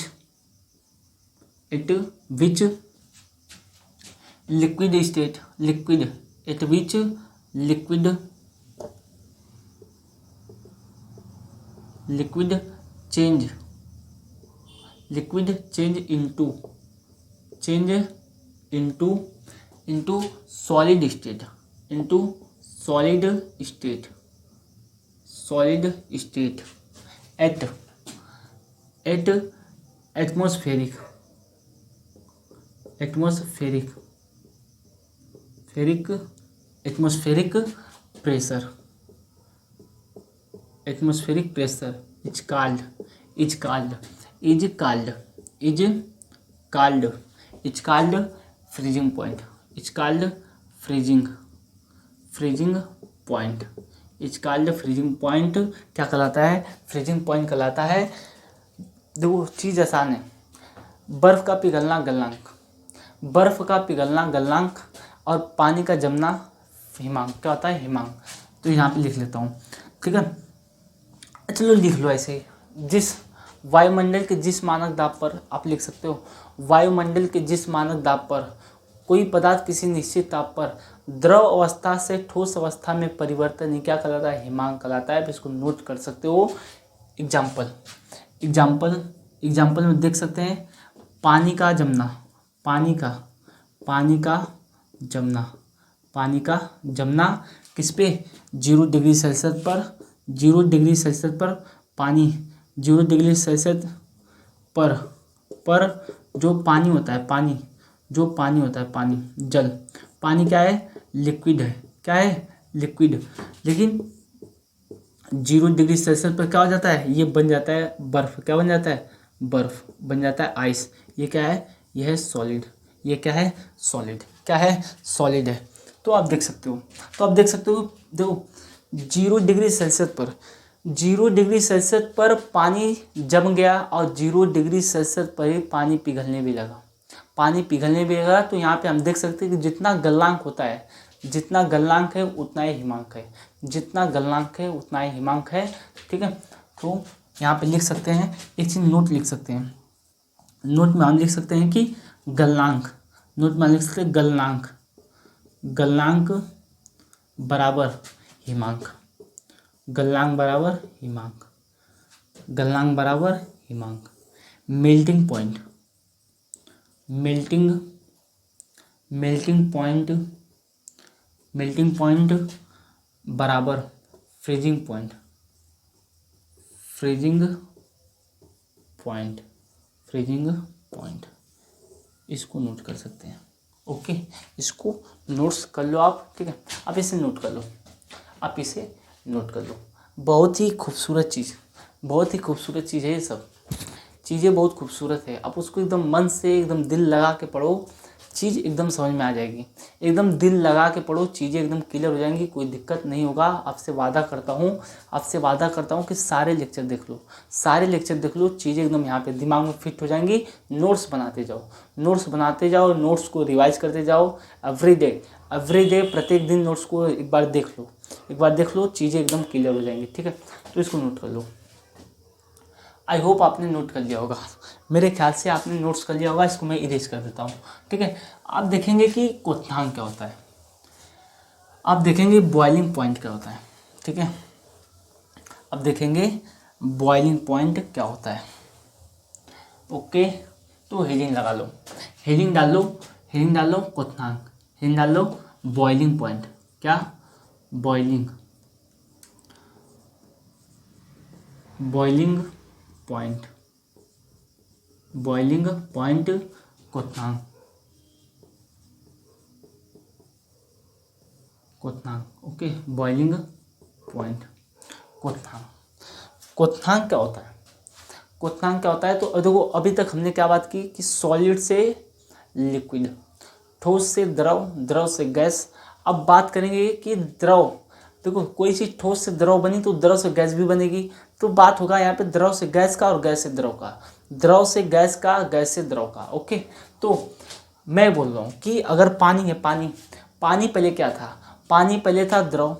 liquid change into solid state at atmospheric pressure is called freezing point. Freezing point क्या कहलाता है? फ्रीजिंग पॉइंट कहलाता है। देखो, चीज़ आसान है। बर्फ का पिघलना गलनांक और पानी का जमना हिमांक। क्या होता है? हिमांक। तो यहाँ पे लिख लेता हूँ, ठीक है। चलो लिख लो ऐसे ही। जिस वायुमंडल के जिस मानक दाब पर, आप लिख सकते हो, वायुमंडल के जिस मानक दाब पर कोई पदार्थ किसी निश्चित ताप पर द्रव अवस्था से ठोस अवस्था में परिवर्तन ही क्या कहलाता है? हिमांक कहलाता है। इसको नोट कर सकते हो। एग्जाम्पल में देख सकते हैं, पानी का जमना किस पे? 0 डिग्री सेल्सियस पर पानी 0 डिग्री सेल्सियस पर जो पानी होता है, जल, पानी क्या है? लिक्विड है। क्या है? लिक्विड। लेकिन 0 डिग्री सेल्सियस पर क्या हो जाता है? ये बन जाता है बर्फ। क्या बन जाता है? बर्फ बन जाता है, आइस। ये क्या है? ये है सॉलिड। ये क्या है? सॉलिड। क्या है? सॉलिड है। तो आप देख सकते हो, देखो, 0 डिग्री सेल्सियस पर पानी जम गया और 0 डिग्री सेल्सियस पर ही पानी पिघलने भी लगा। तो यहाँ पे हम देख सकते हैं कि जितना गलनांक है उतना ही हिमांक है, ठीक है। तो यहाँ पे लिख सकते हैं, एक चीज़ नोट लिख सकते हैं। नोट में हम लिख सकते हैं कि गलनांक बराबर हिमांक। मेल्टिंग पॉइंट बराबर फ्रीजिंग पॉइंट। इसको नोट कर सकते हैं। ओके, इसको नोट्स कर लो आप, ठीक है। आप इसे नोट कर लो। बहुत ही खूबसूरत चीज़ है। ये सब चीज़ें बहुत खूबसूरत है। आप उसको एकदम मन से, एकदम दिल लगा के पढ़ो, चीज़ एकदम समझ में आ जाएगी। एकदम दिल लगा के पढ़ो, चीज़ें एकदम क्लियर हो जाएंगी, कोई दिक्कत नहीं होगा। आपसे वादा करता हूँ कि सारे लेक्चर देख लो, चीज़ें एकदम यहाँ पे दिमाग में फिट हो जाएंगी। नोट्स बनाते जाओ, नोट्स को रिवाइज करते जाओ एवरी डे, प्रत्येक दिन नोट्स को एक बार देख लो, चीज़ें एकदम क्लियर हो जाएंगी, ठीक है। तो इसको नोट कर लो। आई होप आपने नोट कर लिया होगा, मेरे ख्याल से आपने नोट्स कर लिया होगा। इसको मैं इरेज कर देता हूँ, ठीक है। आप देखेंगे कि क्वथनांक क्या होता है, आप देखेंगे बॉइलिंग पॉइंट क्या होता है, ठीक है। अब देखेंगे बॉइलिंग पॉइंट क्या होता है। ओके, तो हेडिंग लगा लो, हेडिंग डाल लो, हेडिंग डाल लो क्वथनांक, हेडिंग डाल लो बॉइलिंग पॉइंट। क्या? Boiling, boiling point, boiling point क्वथनांक, क्वथनांक। ओके, बॉइलिंग पॉइंट क्वथनांक। क्वथनांक क्या होता है? क्वथनांक क्या होता है? तो देखो अभी तक हमने क्या बात की कि सॉलिड से लिक्विड, ठोस से द्रव, द्रव से गैस। अब बात करेंगे कि द्रव, देखो कोई चीज़ ठोस से द्रव बनी तो द्रव से गैस भी बनेगी। तो बात होगा यहाँ पे द्रव से गैस का और गैस से द्रव का, द्रव से गैस का, गैस से द्रव का। ओके, तो मैं बोल रहा हूँ कि अगर पानी है, पानी, पानी पहले क्या था? पानी पहले था द्रव,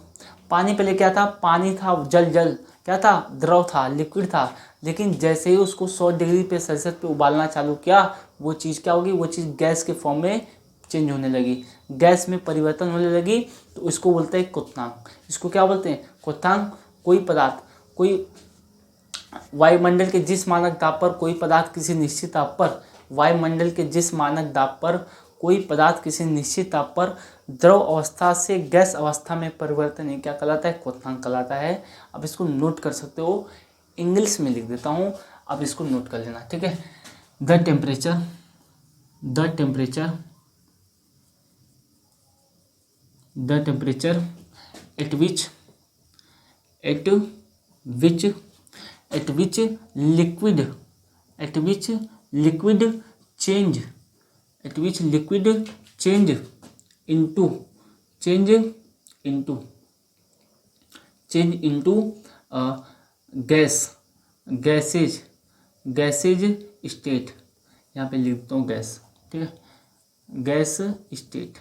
पानी पहले क्या था? पानी था, जल, जल क्या था? द्रव था, लिक्विड था। लेकिन जैसे ही उसको 100 डिग्री पे सेल्सियस पे उबालना चालू किया, वो चीज़ क्या होगी? वो चीज़ गैस के फॉर्म में चेंज होने लगी, गैस में परिवर्तन होने लगी। तो इसको बोलते हैं क्वथनांक। इसको क्या बोलते हैं? क्वथनांक। कोई पदार्थ, कोई वायुमंडल के जिस मानक दाब पर कोई पदार्थ किसी निश्चित ताप पर, वायुमंडल के जिस मानक दाब पर कोई पदार्थ किसी निश्चित ताप पर द्रव अवस्था से गैस अवस्था में परिवर्तन ही क्या कहलाता है? क्वथनांक कहलाता है। अब इसको नोट कर सकते हो, इंग्लिश में लिख देता हूँ, अब इसको नोट कर लेना, ठीक है। The temperature, the temperature, the temperature at which, at which, at which liquid, at which liquid change, at which liquid change into, change into, change into gas, gases, gases state। यहाँ पे लिख देता हूँ gas, ठीक है, gas state,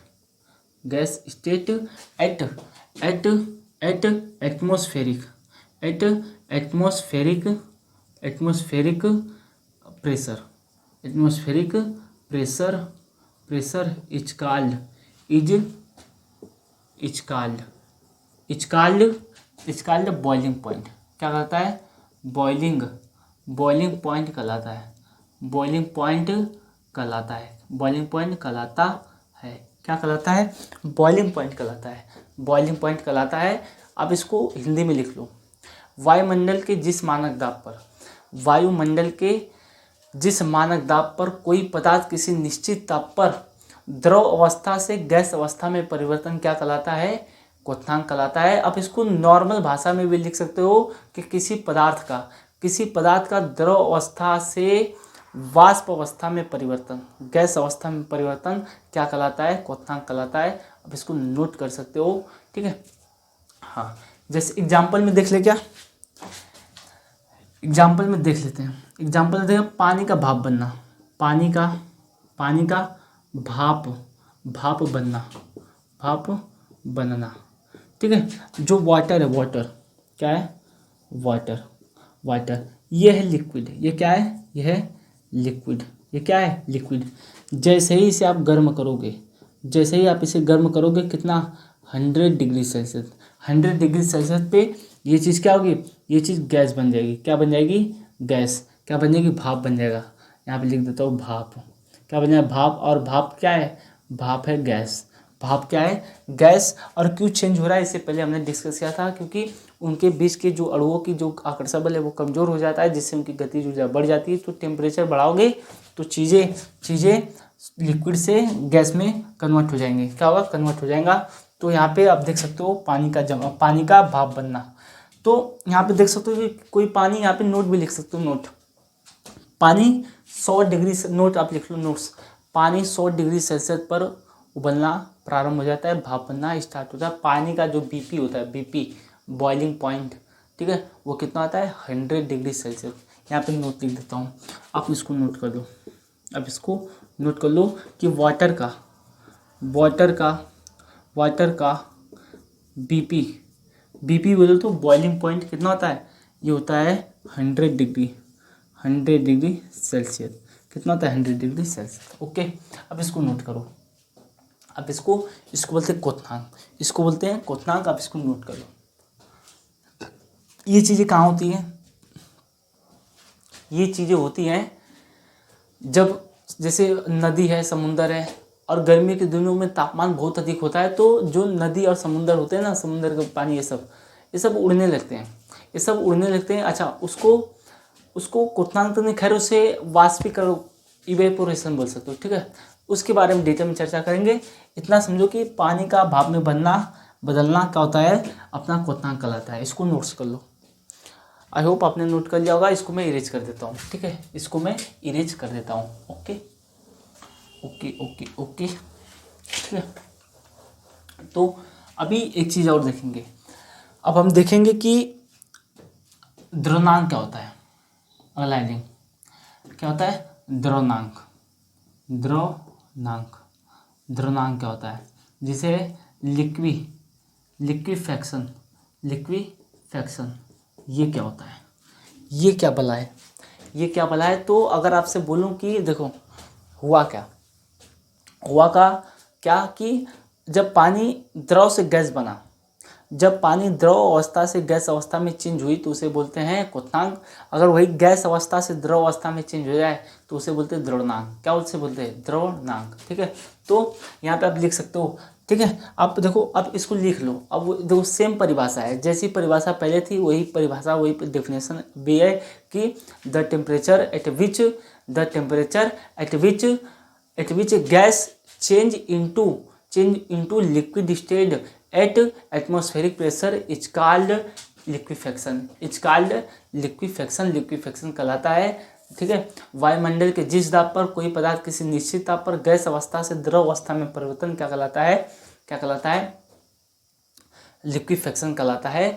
gas state at, at, at atmospheric, at atmospheric, atmospheric pressure, atmospheric pressure, pressure is called, is, is called, is called, is called boiling point. क्या कहता है? बॉइलिंग, बॉइलिंग पॉइंट कहलाता है, बॉइलिंग पॉइंट कहलाता है, boiling point कहलाता है। क्या कहलाता है? बॉइलिंग पॉइंट कहलाता है, बॉइलिंग पॉइंट कहलाता है। अब इसको हिंदी में लिख लो, वायुमंडल के जिस मानक दाब पर, वायुमंडल के जिस मानक दाब पर कोई पदार्थ किसी निश्चित ताप पर द्रव अवस्था से गैस अवस्था में परिवर्तन क्या कहलाता है? क्वथनांक कहलाता है। अब इसको नॉर्मल भाषा में भी लिख सकते हो कि किसी पदार्थ का, किसी पदार्थ का द्रव अवस्था से वाष्प अवस्था में परिवर्तन, गैस अवस्था में परिवर्तन क्या कहलाता है? क्वथनांक कहलाता है। अब इसको नोट कर सकते हो, ठीक है। हाँ, जैसे एग्जाम्पल में देख ले, क्या एग्जाम्पल में देख लेते हैं, एग्जाम्पल में देखें, पानी का भाप बनना, पानी का, पानी का भाप, भाप बनना, भाप बनना, ठीक है। जो वाटर है, वाटर क्या है? वाटर, वाटर ये है लिक्विड, ये क्या है? ये है लिक्विड, ये क्या है? लिक्विड। जैसे ही इसे आप गर्म करोगे, जैसे ही आप इसे गर्म करोगे, कितना? 100 डिग्री सेल्सियस, 100 डिग्री सेल्सियस पे ये चीज़ क्या होगी? ये चीज़ गैस बन जाएगी। क्या बन जाएगी? गैस। क्या बन जाएगी? भाप बन जाएगा। यहाँ पे लिख देता हूँ भाप। क्या बन जाएगा? भाप। और भाप क्या है? भाप है गैस। भाप क्या है? गैस। और क्यों चेंज हो रहा है, इससे पहले हमने डिस्कस किया था, क्योंकि उनके बीच के जो अणुओं की जो आकर्षण बल है वो कमज़ोर हो जाता है, जिससे उनकी गतिज ऊर्जा बढ़ जाती है। तो टेम्परेचर बढ़ाओगे तो चीज़ें लिक्विड से गैस में कन्वर्ट हो जाएंगे। क्या होगा? कन्वर्ट हो जाएगा। तो यहाँ पे आप देख सकते हो पानी का जमा, पानी का भाप बनना। तो यहाँ पे देख सकते हो कि कोई पानी, यहाँ पे नोट भी लिख सकते हो, नोट, पानी 100 डिग्री से, नोट आप लिख लो, नोट्स, पानी 100 डिग्री सेल्सियस पर उबलना प्रारंभ हो जाता है, भाप बनना स्टार्ट होता है। पानी का जो बीपी होता है, बीपी बॉइलिंग पॉइंट, ठीक है, वो कितना आता है? 100 डिग्री सेल्सियस। यहाँ पे नोट लिख देता हूँ, आप इसको नोट कर लो। अब इसको नोट कर लो कि वाटर का, वाटर का, वाटर का बीपी, बीपी बोलो तो बॉइलिंग पॉइंट कितना होता है? ये होता है 100 डिग्री, 100 डिग्री सेल्सियस। कितना होता है 100 डिग्री सेल्सियस। ओके, अब इसको नोट करो। अब इसको बोलते हैं क्वथनांक, इसको बोलते हैं क्वथनांक। आप इसको नोट कर लो। ये चीज़ें कहाँ होती हैं? ये चीज़ें होती हैं जब जैसे नदी है, समुंदर है, और गर्मी के दिनों में तापमान बहुत अधिक होता है, तो जो नदी और समुंदर होते हैं ना, समुंदर का पानी, ये सब उड़ने लगते हैं, ये सब उड़ने लगते हैं। अच्छा, उसको क्वथनांक तो नहीं, खैर उसे वाष्पीकरण, इवेपोरेशन बोल सकते हो, ठीक है। उसके बारे में डिटेल में चर्चा करेंगे। इतना समझो कि पानी का भाप में बनना, बदलना क्या होता है, अपना क्वथनांक कहलाता है। इसको नोट्स कर लो। आई होप आपने नोट कर लिया होगा। इसको मैं इरेज कर देता हूँ, ठीक है, इसको मैं इरेज कर देता हूँ। ओके ओके ओके ओके, ठीक है। तो अभी एक चीज़ और देखेंगे। अब हम देखेंगे कि द्रव्यमान क्या होता है। अगला हेडिंग क्या होता है? द्रव्यमांक। द्रव्यमांक क्या होता है? जिसे लिक्विफैक्शन, ये क्या होता है? ये क्या भला है? तो अगर आपसे बोलूं कि देखो हुआ क्या कि जब पानी द्रव से गैस बना, जब पानी द्रव अवस्था से गैस अवस्था में चेंज हुई तो उसे बोलते हैं क्वथनांक। अगर वही गैस अवस्था से द्रव अवस्था में चेंज हो जाए तो उसे बोलते हैं द्रव्यमांक। क्या उसे बोलते हैं? द्रव्यमांक, ठीक है। तो यहाँ पे आप लिख सकते हो, ठीक है। आप देखो, अब इसको लिख लो। अब देखो सेम परिभाषा है, जैसी परिभाषा पहले थी वही परिभाषा, वही डेफिनेशन भी है कि the temperature at which gas change into liquid state at atmospheric pressure is called liquefaction कहलाता है, ठीक है। वायुमंडल के जिस दाब पर कोई पदार्थ किसी निश्चित ताप पर गैस अवस्था से द्रव अवस्था में परिवर्तन क्या कहलाता है? लिक्विफैक्शन कहलाता है,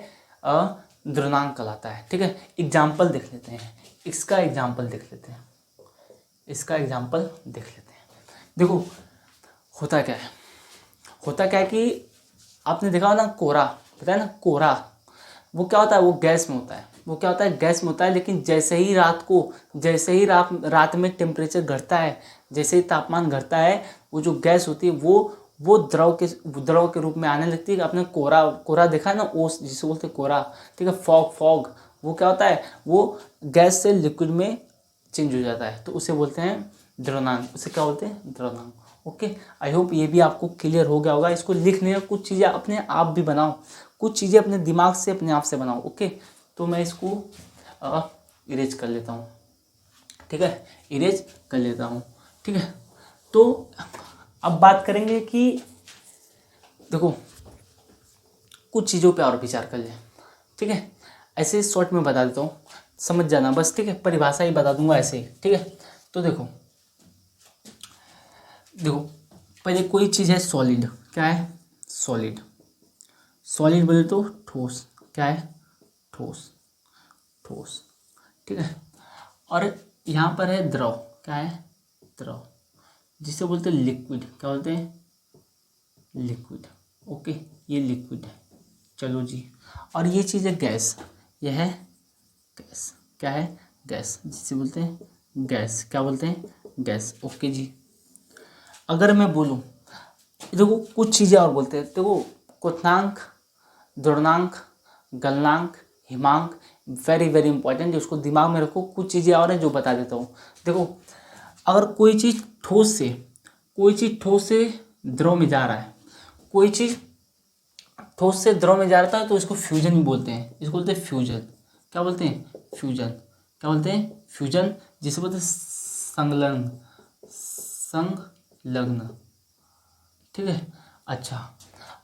द्रव्यमांक कहलाता है, ठीक है। एग्जाम्पल देख लेते हैं, इसका एग्जाम्पल देख लेते हैं। देखो होता क्या है कि आपने देखा होगा ना, कोहरा, पता है ना कोहरा, वो क्या होता है? वो गैस में होता है। लेकिन जैसे ही रात में टेम्परेचर घटता है, जैसे ही तापमान घटता है, वो जो गैस होती है वो द्रव के रूप में आने लगती है। आपने कोहरा देखा है ना, ओस जिसे बोलते हैं कोहरा, ठीक है। फॉग वो क्या होता है? वो गैस से लिक्विड में चेंज हो जाता है, तो उसे बोलते हैं द्रव्यमांक। उसे क्या बोलते हैं? द्रव्यमांक। ओके, आई होप ये भी आपको क्लियर हो गया होगा। इसको लिखने में कुछ चीज़ें अपने आप भी बनाओ, कुछ चीज़ें अपने दिमाग से अपने आप से बनाओ। ओके, तो मैं इसको इरेज कर लेता हूँ, ठीक है, ठीक है। तो अब बात करेंगे कि देखो कुछ चीज़ों पे और विचार कर लें, ठीक है। ऐसे शॉर्ट में बता देता हूँ, समझ जाना बस, ठीक है। परिभाषा ही बता दूंगा ऐसे ही, ठीक है। तो देखो पहले कोई चीज़ है सॉलिड। क्या है? सॉलिड बोले तो ठोस। क्या है? ठोस, ठीक है। और यहाँ पर है द्रव। क्या है? द्रव, जिसे बोलते हैं लिक्विड। क्या बोलते हैं? लिक्विड। ओके, ये लिक्विड है, चलो जी। और ये चीज़ है गैस, यह है गैस। क्या है? गैस, जिसे बोलते हैं गैस। क्या बोलते हैं? गैस। ओके जी। अगर मैं बोलूँ, देखो कुछ चीज़ें और बोलते हैं, देखो क्वथनांक, द्रव्यमांक, गलनांक, हिमांक, वेरी वेरी इंपॉर्टेंट, उसको दिमाग में रखो। कुछ चीज़ें और हैं जो बता देता हूँ। देखो अगर कोई चीज़ ठोस से द्रव में जा रहा है, कोई चीज़ ठोस से द्रव में जा रहा था तो इसको फ्यूजन भी बोलते हैं। इसको बोलते हैं फ्यूजन। क्या बोलते हैं? फ्यूजन। क्या बोलते हैं? फ्यूजन, जिसे बोलते हैं संलग्न, ठीक है। अच्छा,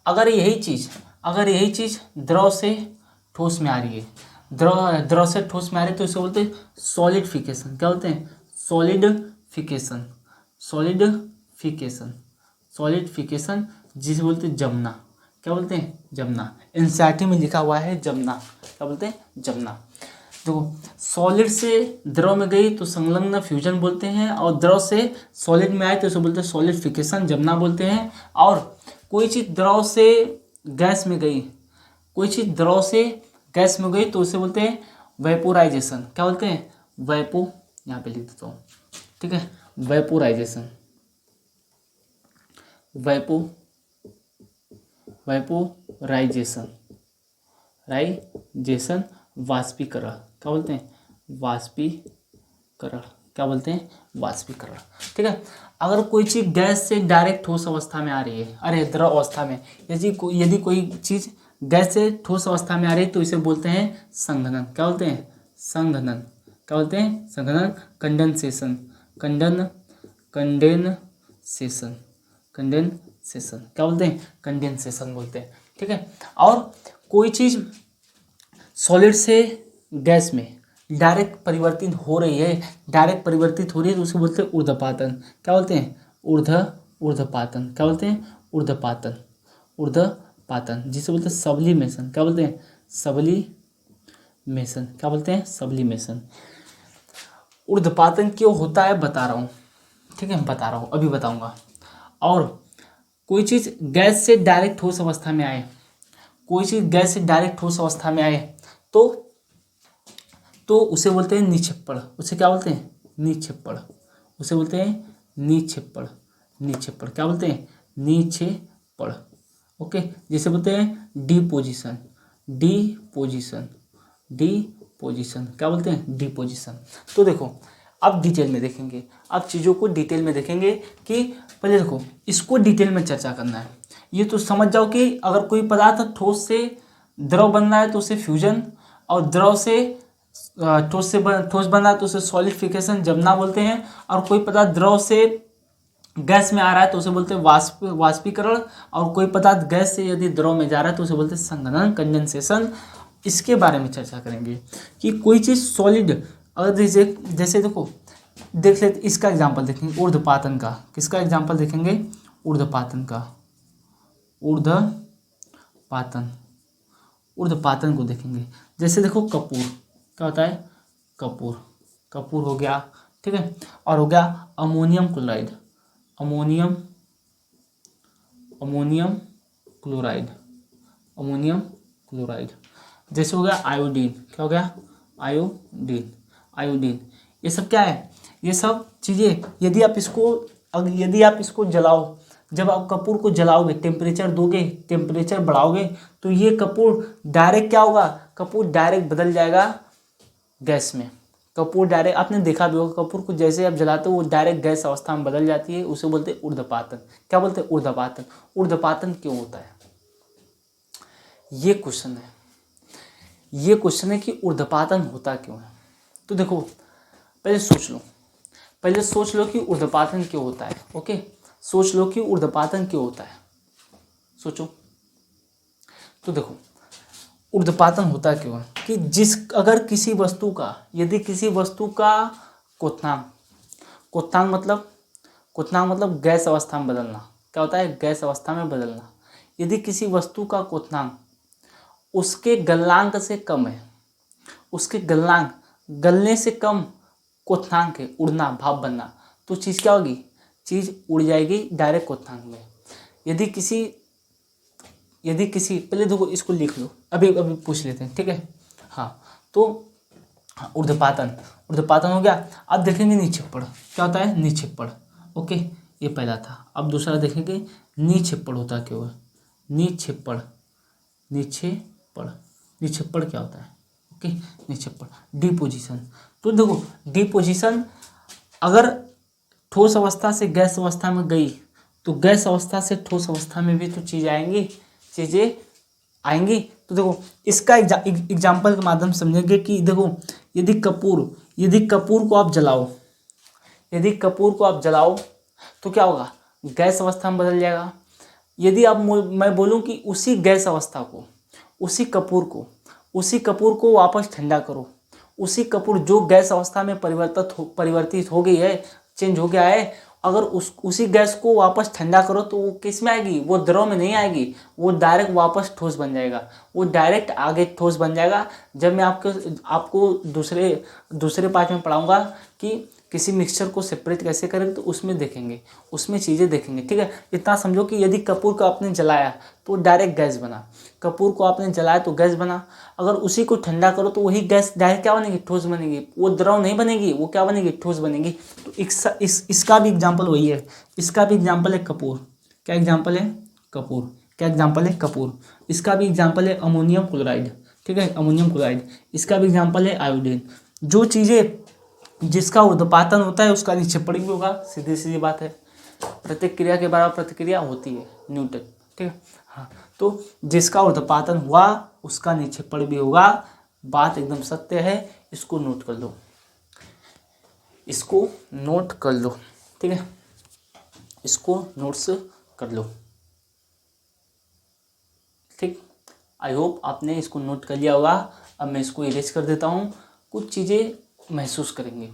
अगर यही चीज़ द्रव से ठोस में आ रही है, द्रव से ठोस में आ रही है, तो इसे बोलते हैं सॉलिडिफिकेशन। क्या बोलते हैं? सॉलिडिफिकेशन, जिसे बोलते हैं जमना। क्या बोलते हैं? जमना। एनसीईआरटी में लिखा हुआ है जमना। क्या बोलते हैं? जमना। देखो सॉलिड से द्रव में गई तो संलग्न फ्यूजन बोलते हैं, और द्रव से सॉलिड में आए तो उसे बोलते हैं सॉलिडिफिकेशन, जमना बोलते हैं। और कोई चीज़ द्रव से गैस में गई, तो उसे बोलते हैं वेपोराइजेशन। क्या बोलते हैं? वेपो, यहाँ पे लिख देता हूँ, ठीक है, वेपोराइजेशन, वेपोराइजेशन, राइजेशन, वाष्पीकरण, क्या बोलते हैं, वाष्पीकरण, क्या बोलते हैं, वाष्पीकरण, ठीक है। अगर कोई चीज़ गैस से डायरेक्ट ठोस अवस्था में आ रही है, अरे द्रव अवस्था में, यदि कोई चीज़ गैस से ठोस अवस्था में आ रही है तो इसे बोलते हैं संघनन, क्या बोलते हैं, संघनन, क्या बोलते हैं, संघनन, कंडेंसेशन, कंडेनसेशन, क्या बोलते हैं, कंडेंसेशन बोलते हैं, ठीक है। और कोई चीज़ सॉलिड से गैस में डायरेक्ट परिवर्तित हो रही है, तो उसे बोलते हैं ऊर्ध्वपातन, क्या बोलते हैं, ऊर्ध्वपातन, क्या बोलते हैं, ऊर्ध्वपातन, जिसे बोलते हैं सब्लिमेशन, क्या बोलते हैं, सब्लिमेशन, क्या बोलते हैं, सब्लिमेशन। ऊर्ध्वपातन क्यों होता है बता रहा हूँ, ठीक है, बता रहा हूँ, अभी बताऊंगा। और कोई चीज़ गैस से डायरेक्ट ठोस अवस्था में आए, तो उसे बोलते हैं निक्षेपण, उसे क्या बोलते हैं, निक्षेपण, उसे बोलते हैं निक्षेपण, क्या बोलते हैं, निक्षेपण, ओके। जिसे बोलते हैं डिपोजिशन, क्या बोलते हैं, डिपोजिशन। तो देखो अब डिटेल में देखेंगे, अब चीज़ों को डिटेल में देखेंगे कि पहले देखो इसको डिटेल में चर्चा करना है। ये तो समझ जाओ कि अगर कोई पदार्थ ठोस से द्रव बन रहा है तो उसे फ्यूजन, और द्रव से ठोस बन रहा है तो उसे सॉलिडिफिकेशन, जमना बोलते हैं। और कोई पदार्थ द्रव से गैस में आ रहा है तो उसे बोलते हैं वाष्पीकरण, और कोई पदार्थ गैस से यदि द्रव में जा रहा है तो उसे बोलते हैं संघनन, कंडेंसेशन। इसके बारे में चर्चा करेंगे कि कोई चीज़ सॉलिड, अगर जैसे देखो देख लेते, इसका एग्जांपल देखेंगे ऊर्ध्वपातन का, किसका एग्जांपल देखेंगे, ऊर्ध्वपातन का, ऊर्ध्वपातन को देखेंगे। जैसे देखो कपूर, क्या होता है, कपूर हो गया, ठीक है। और हो गया अमोनियम क्लोराइड, अमोनियम क्लोराइड। जैसे हो गया आयोडीन, क्या हो गया, आयोडीन। ये सब क्या है, ये सब चीज़ें यदि आप इसको जलाओ, जब आप कपूर को जलाओगे, टेम्परेचर दोगे, टेम्परेचर बढ़ाओगे, तो ये कपूर डायरेक्ट क्या होगा, कपूर डायरेक्ट बदल जाएगा गैस में। कपूर डायरेक्ट, आपने देखा भी होगा, कपूर को जैसे आप जलाते हो वो डायरेक्ट गैस अवस्था में बदल जाती है, उसे बोलते हैं ऊर्ध्वपातन। क्या बोलते हैं, ऊर्ध्वपातन। ऊर्ध्वपातन क्यों होता है, ये क्वेश्चन है कि ऊर्ध्वपातन होता क्यों है। तो देखो पहले सोच लो कि ऊर्ध्वपातन क्यों होता है, ओके। सोच लो कि ऊर्ध्वपातन क्यों होता है, सोचो। तो देखो ऊर्ध्वपातन होता क्यों है कि अगर किसी वस्तु का क्वथनांक मतलब गैस अवस्था में बदलना, क्या होता है, गैस अवस्था में बदलना। यदि किसी वस्तु का क्वथनांक उसके गलनांक से कम है, उसके गलने से कम क्वथनांक है, उड़ना, भाप बनना, तो चीज़ क्या होगी, चीज़ उड़ जाएगी डायरेक्ट क्वथनांक में। यदि किसी पहले देखो इसको लिख लो, अभी पूछ लेते हैं, ठीक है। हाँ, तो ऊर्ध्वपातन हो गया। अब देखेंगे निक्षेपण, क्या होता है, निक्षेपण, ओके। ये पहला था। अब दूसरा देखेंगे निक्षेपण होता क्यों है, निक्षेपण क्या होता है, ओके। निक्षेपण, डिपोजिशन। तो देखो डिपोजिशन, अगर ठोस अवस्था से गैस अवस्था में गई तो गैस अवस्था से ठोस अवस्था में भी तो चीज़ें आएंगी। तो देखो इसका एग्जाम्पल के माध्यम से समझेंगे कि देखो यदि कपूर को आप जलाओ तो क्या होगा, गैस अवस्था में बदल जाएगा। यदि मैं बोलूं कि उसी गैस अवस्था को, उसी कपूर को वापस ठंडा करो, उसी कपूर जो गैस अवस्था में परिवर्तित हो गई है, चेंज हो गया है, अगर उसी गैस को वापस ठंडा करो तो वो किस में आएगी, वो द्रव में नहीं आएगी, वो डायरेक्ट वापस ठोस बन जाएगा, वो डायरेक्ट आगे ठोस बन जाएगा। जब मैं आपको दूसरे पार्ट में पढ़ाऊंगा कि किसी मिक्सचर को सेपरेट कैसे करेंगे तो उसमें देखेंगे, उसमें चीज़ें देखेंगे, ठीक है। इतना समझो कि यदि कपूर को आपने जलाया तो डायरेक्ट गैस बना, कपूर को आपने जलाया तो गैस बना, अगर उसी को ठंडा करो तो वही गैस डायरेक्ट क्या बनेगी, ठोस बनेगी, वो द्रव नहीं बनेगी, वो क्या बनेगी, ठोस बनेगी। तो इसका भी एग्जाम्पल वही है, इसका भी एग्जाम्पल है कपूर, क्या एग्जाम्पल है, कपूर, क्या एग्जाम्पल है, कपूर। इसका भी एग्जाम्पल है अमोनियम क्लोराइड, ठीक है, अमोनियम क्लोराइड। इसका भी एग्जाम्पल है आयोडीन। जो चीज़ें जिसका ऊर्ध्वपातन होता है उसका निक्षेपण भी होगा, सीधी सीधी बात है। प्रतिक्रिया के बराबर प्रतिक्रिया होती है, न्यूटन, ठीक है। हाँ, तो जिसका ऊर्ध्वपातन हुआ उसका निक्षेपण भी होगा, बात एकदम सत्य है। इसको नोट कर लो, इसको नोट कर लो, ठीक है, इसको नोट्स कर लो, ठीक। आई होप आपने इसको नोट कर लिया होगा। अब मैं इसको इरेज कर देता हूँ, कुछ चीज़ें महसूस करेंगे,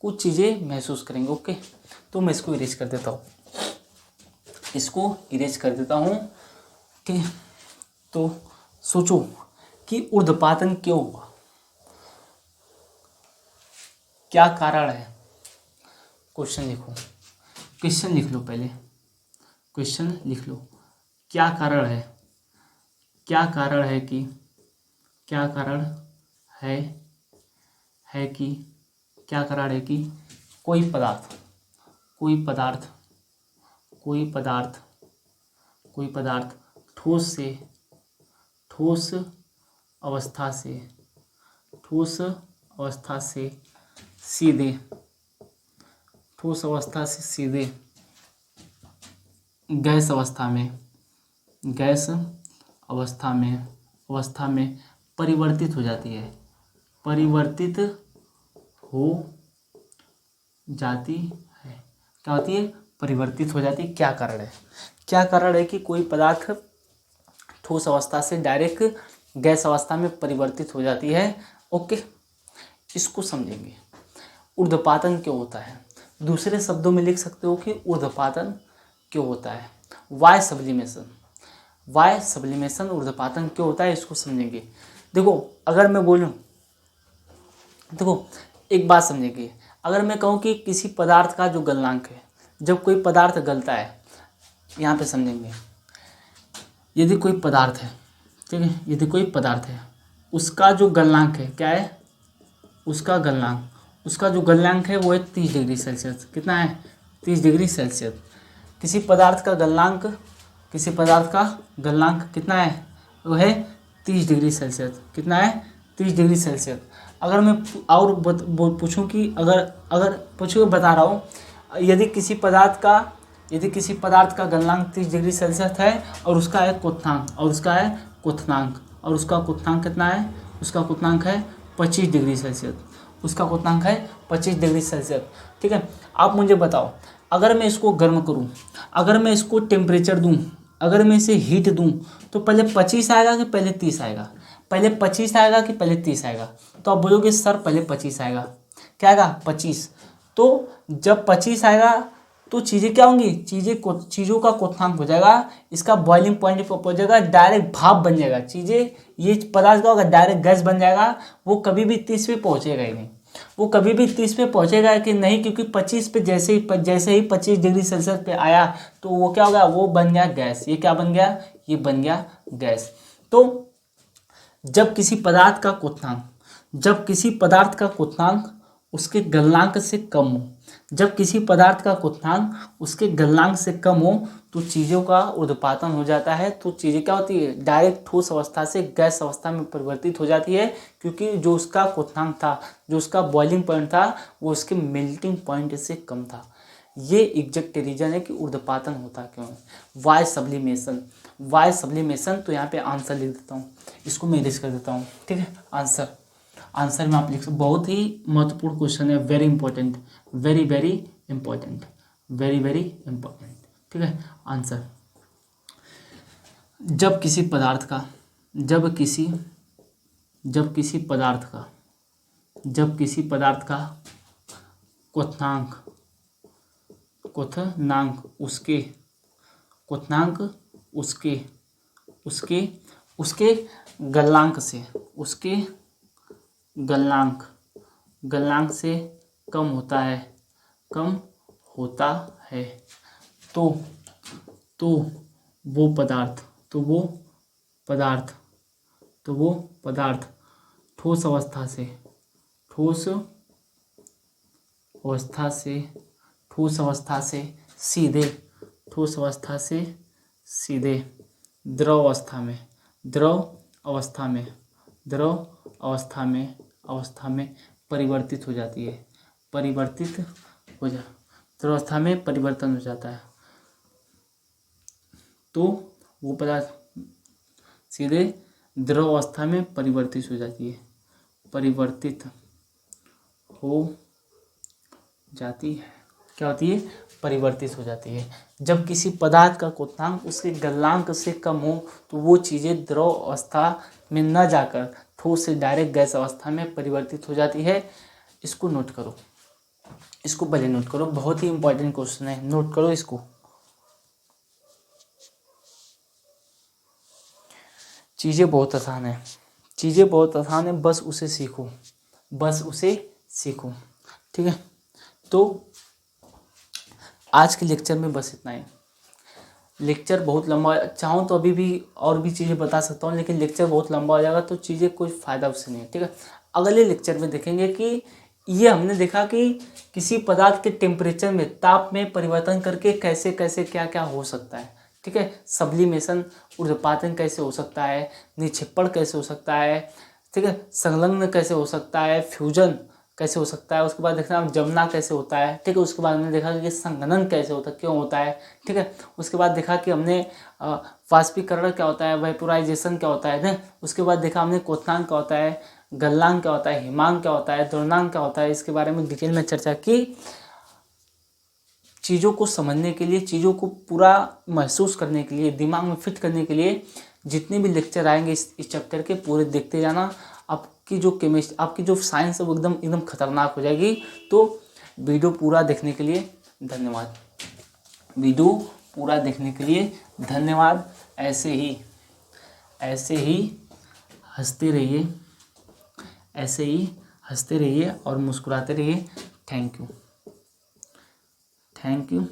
कुछ चीज़ें महसूस करेंगे, ओके। तो मैं इसको इरेज कर देता हूँ, इसको इरेज कर देता हूँ, ठीक है। तो सोचो कि ऊर्ध्वपातन क्यों हुआ, क्या कारण है। क्वेश्चन लिखो, क्वेश्चन लिख लो, पहले क्वेश्चन लिख लो। क्या कारण है, क्या कारण है कि, क्या कारण है कि, क्या कारण है कि कोई पदार्थ, कोई पदार्थ, कोई पदार्थ, कोई पदार्थ ठोस से, ठोस अवस्था से, ठोस अवस्था से सीधे, ठोस अवस्था से सीधे गैस अवस्था में, गैस अवस्था में परिवर्तित हो जाती है, परिवर्तित हो जाती है। क्या होती है, परिवर्तित हो जाती है। क्या कारण है, क्या कारण है कि कोई पदार्थ ठोस अवस्था से डायरेक्ट गैस अवस्था में परिवर्तित हो जाती है, ओके। इसको समझेंगे। ऊर्ध्वपातन क्यों होता है, दूसरे शब्दों में लिख सकते हो कि ऊर्ध्वपातन क्यों होता है। वाय सब्लिमेशन, वाय सब्लिमेशन ऊर्ध्वपातन क्यों होता है, इसको समझेंगे। देखो अगर मैं बोलूं, देखो एक बात समझेंगे, अगर मैं कहूँ कि किसी पदार्थ का जो गलनांक है, जब कोई पदार्थ गलता है, यहाँ पे समझेंगे, यदि कोई पदार्थ है, ठीक है, यदि कोई पदार्थ है, उसका जो गलनांक है, क्या है, उसका गलनांक, उसका जो गलनांक है वो है 30 डिग्री सेल्सियस। कितना है, 30 डिग्री सेल्सियस। किसी पदार्थ का गलनांक, किसी पदार्थ का गलनांक कितना है, वो है 30 डिग्री सेल्सियस। कितना है, 30 डिग्री सेल्सियस। अगर मैं और पूछूं कि अगर पूछूं, बता रहा हूँ, यदि किसी पदार्थ का गलनांक 30 डिग्री सेल्सियस है और उसका है क्वथनांक, और उसका है क्वथनांक, और उसका क्वथनांक कितना है, उसका क्वथनांक है 25 डिग्री सेल्सियस, उसका क्वथनांक है 25 डिग्री सेल्सियस, ठीक है। आप मुझे बताओ, अगर मैं इसको गर्म करूं, अगर मैं इसको टेम्परेचर दूं, अगर मैं इसे हीट दूं, तो पहले 25 आएगा कि पहले 30 आएगा, पहले 25 आएगा कि पहले 30 आएगा। तो आप बोलोगे सर पहले 25 आएगा, क्या आएगा, 25। तो जब 25 आएगा तो चीज़ें क्या होंगी, चीज़ों का क्वथनांक हो जाएगा, इसका बॉइलिंग पॉइंट पर पहुंच जाएगा, डायरेक्ट भाप बन जाएगा, चीज़ें, ये पदार्थ का होगा डायरेक्ट गैस बन जाएगा। वो कभी भी 30 पे पहुंचेगा ही नहीं, वो कभी भी 30 पे पहुंचेगा कि नहीं, क्योंकि 25 पे जैसे ही 25 डिग्री सेल्सियस पे आया तो वो क्या होगा, वो बन गया गैस। ये क्या बन गया, ये बन गया गैस। तो जब किसी पदार्थ का क्वथनांक, जब किसी पदार्थ का क्वथनांक उसके गलनांक से कम हो, जब किसी पदार्थ का क्वथनांक उसके गलनांक से कम हो तो चीज़ों का ऊर्ध्वपातन हो जाता है। तो चीज़ें क्या होती है, डायरेक्ट ठोस अवस्था से गैस अवस्था में परिवर्तित हो जाती है, क्योंकि जो उसका क्वथनांक था, जो उसका बॉइलिंग पॉइंट था, वो उसके मेल्टिंग पॉइंट से कम था। ये एग्जैक्ट रीजन है कि ऊर्ध्वपातन होता क्यों है। वाय सब्लिमेशन, वाय सब्लिमेशन, तो यहाँ पे आंसर लिख देता हूँ, इसको मैं इरेज कर देता हूँ, ठीक है। आंसर में आप लिख सकते, बहुत ही महत्वपूर्ण क्वेश्चन है, very important, very very important, very very important, ठीक है। आंसर, जब किसी पदार्थ का, जब किसी पदार्थ का क्वथनांक उसके गलनांक से, गलनांक से कम होता है, कम होता है तो वो पदार्थ ठोस अवस्था से सीधे द्रव अवस्था में परिवर्तित हो जाती है, द्रव अवस्था में परिवर्तन हो जाता है तो वो पदार्थ सीधे द्रव अवस्था में परिवर्तित हो जाती है, क्या होती है? परिवर्तित हो जाती है। जब किसी पदार्थ का क्वथनांक उसके गलनांक से कम हो तो वो चीज़ें द्रव अवस्था में न जाकर ठोस से डायरेक्ट गैस अवस्था में परिवर्तित हो जाती है। इसको नोट करो, इसको पहले नोट करो, बहुत ही इंपॉर्टेंट क्वेश्चन है, नोट करो इसको। चीज़ें बहुत आसान है, बस उसे सीखो, ठीक है। तो आज के लेक्चर में बस इतना ही। लेक्चर बहुत लंबा, चाहूँ तो अभी भी और भी चीज़ें बता सकता हूँ, लेकिन लेक्चर बहुत लंबा हो जाएगा तो चीज़ें कोई फ़ायदा उससे नहीं है, ठीक है। अगले लेक्चर में देखेंगे कि ये हमने देखा कि किसी पदार्थ के टेम्परेचर में, ताप में परिवर्तन करके कैसे कैसे क्या क्या हो सकता है, ठीक है। सब्लिमेशन, ऊर्ध्वपातन कैसे हो सकता है, निक्षेपण कैसे हो सकता है, ठीक है, संलग्न कैसे हो सकता है, फ्यूजन कैसे हो सकता है, उसके बाद देखना जमना कैसे होता है, ठीक है। उसके बाद हमने देखा कि संघनन कैसे होता है, क्यों होता है, ठीक है। उसके बाद देखा कि हमने वाष्पीकरण क्या होता है, वेपोराइजेशन क्या होता है ना। उसके बाद देखा हमने क्वथनांक क्या होता है, गलनांक क्या होता है, हिमांक क्या होता है, द्रवनांक क्या होता है। इसके बारे में डिटेल में चर्चा की। चीज़ों को समझने के लिए, चीज़ों को पूरा महसूस करने के लिए, दिमाग में फिट करने के लिए जितने भी लेक्चर आएंगे इस चैप्टर के पूरे देखते जाना। आपकी जो केमिस्ट्री, आपकी जो साइंस है वो एकदम खतरनाक हो जाएगी। तो वीडियो पूरा देखने के लिए धन्यवाद। ऐसे ही हंसते रहिए और मुस्कुराते रहिए। Thank you.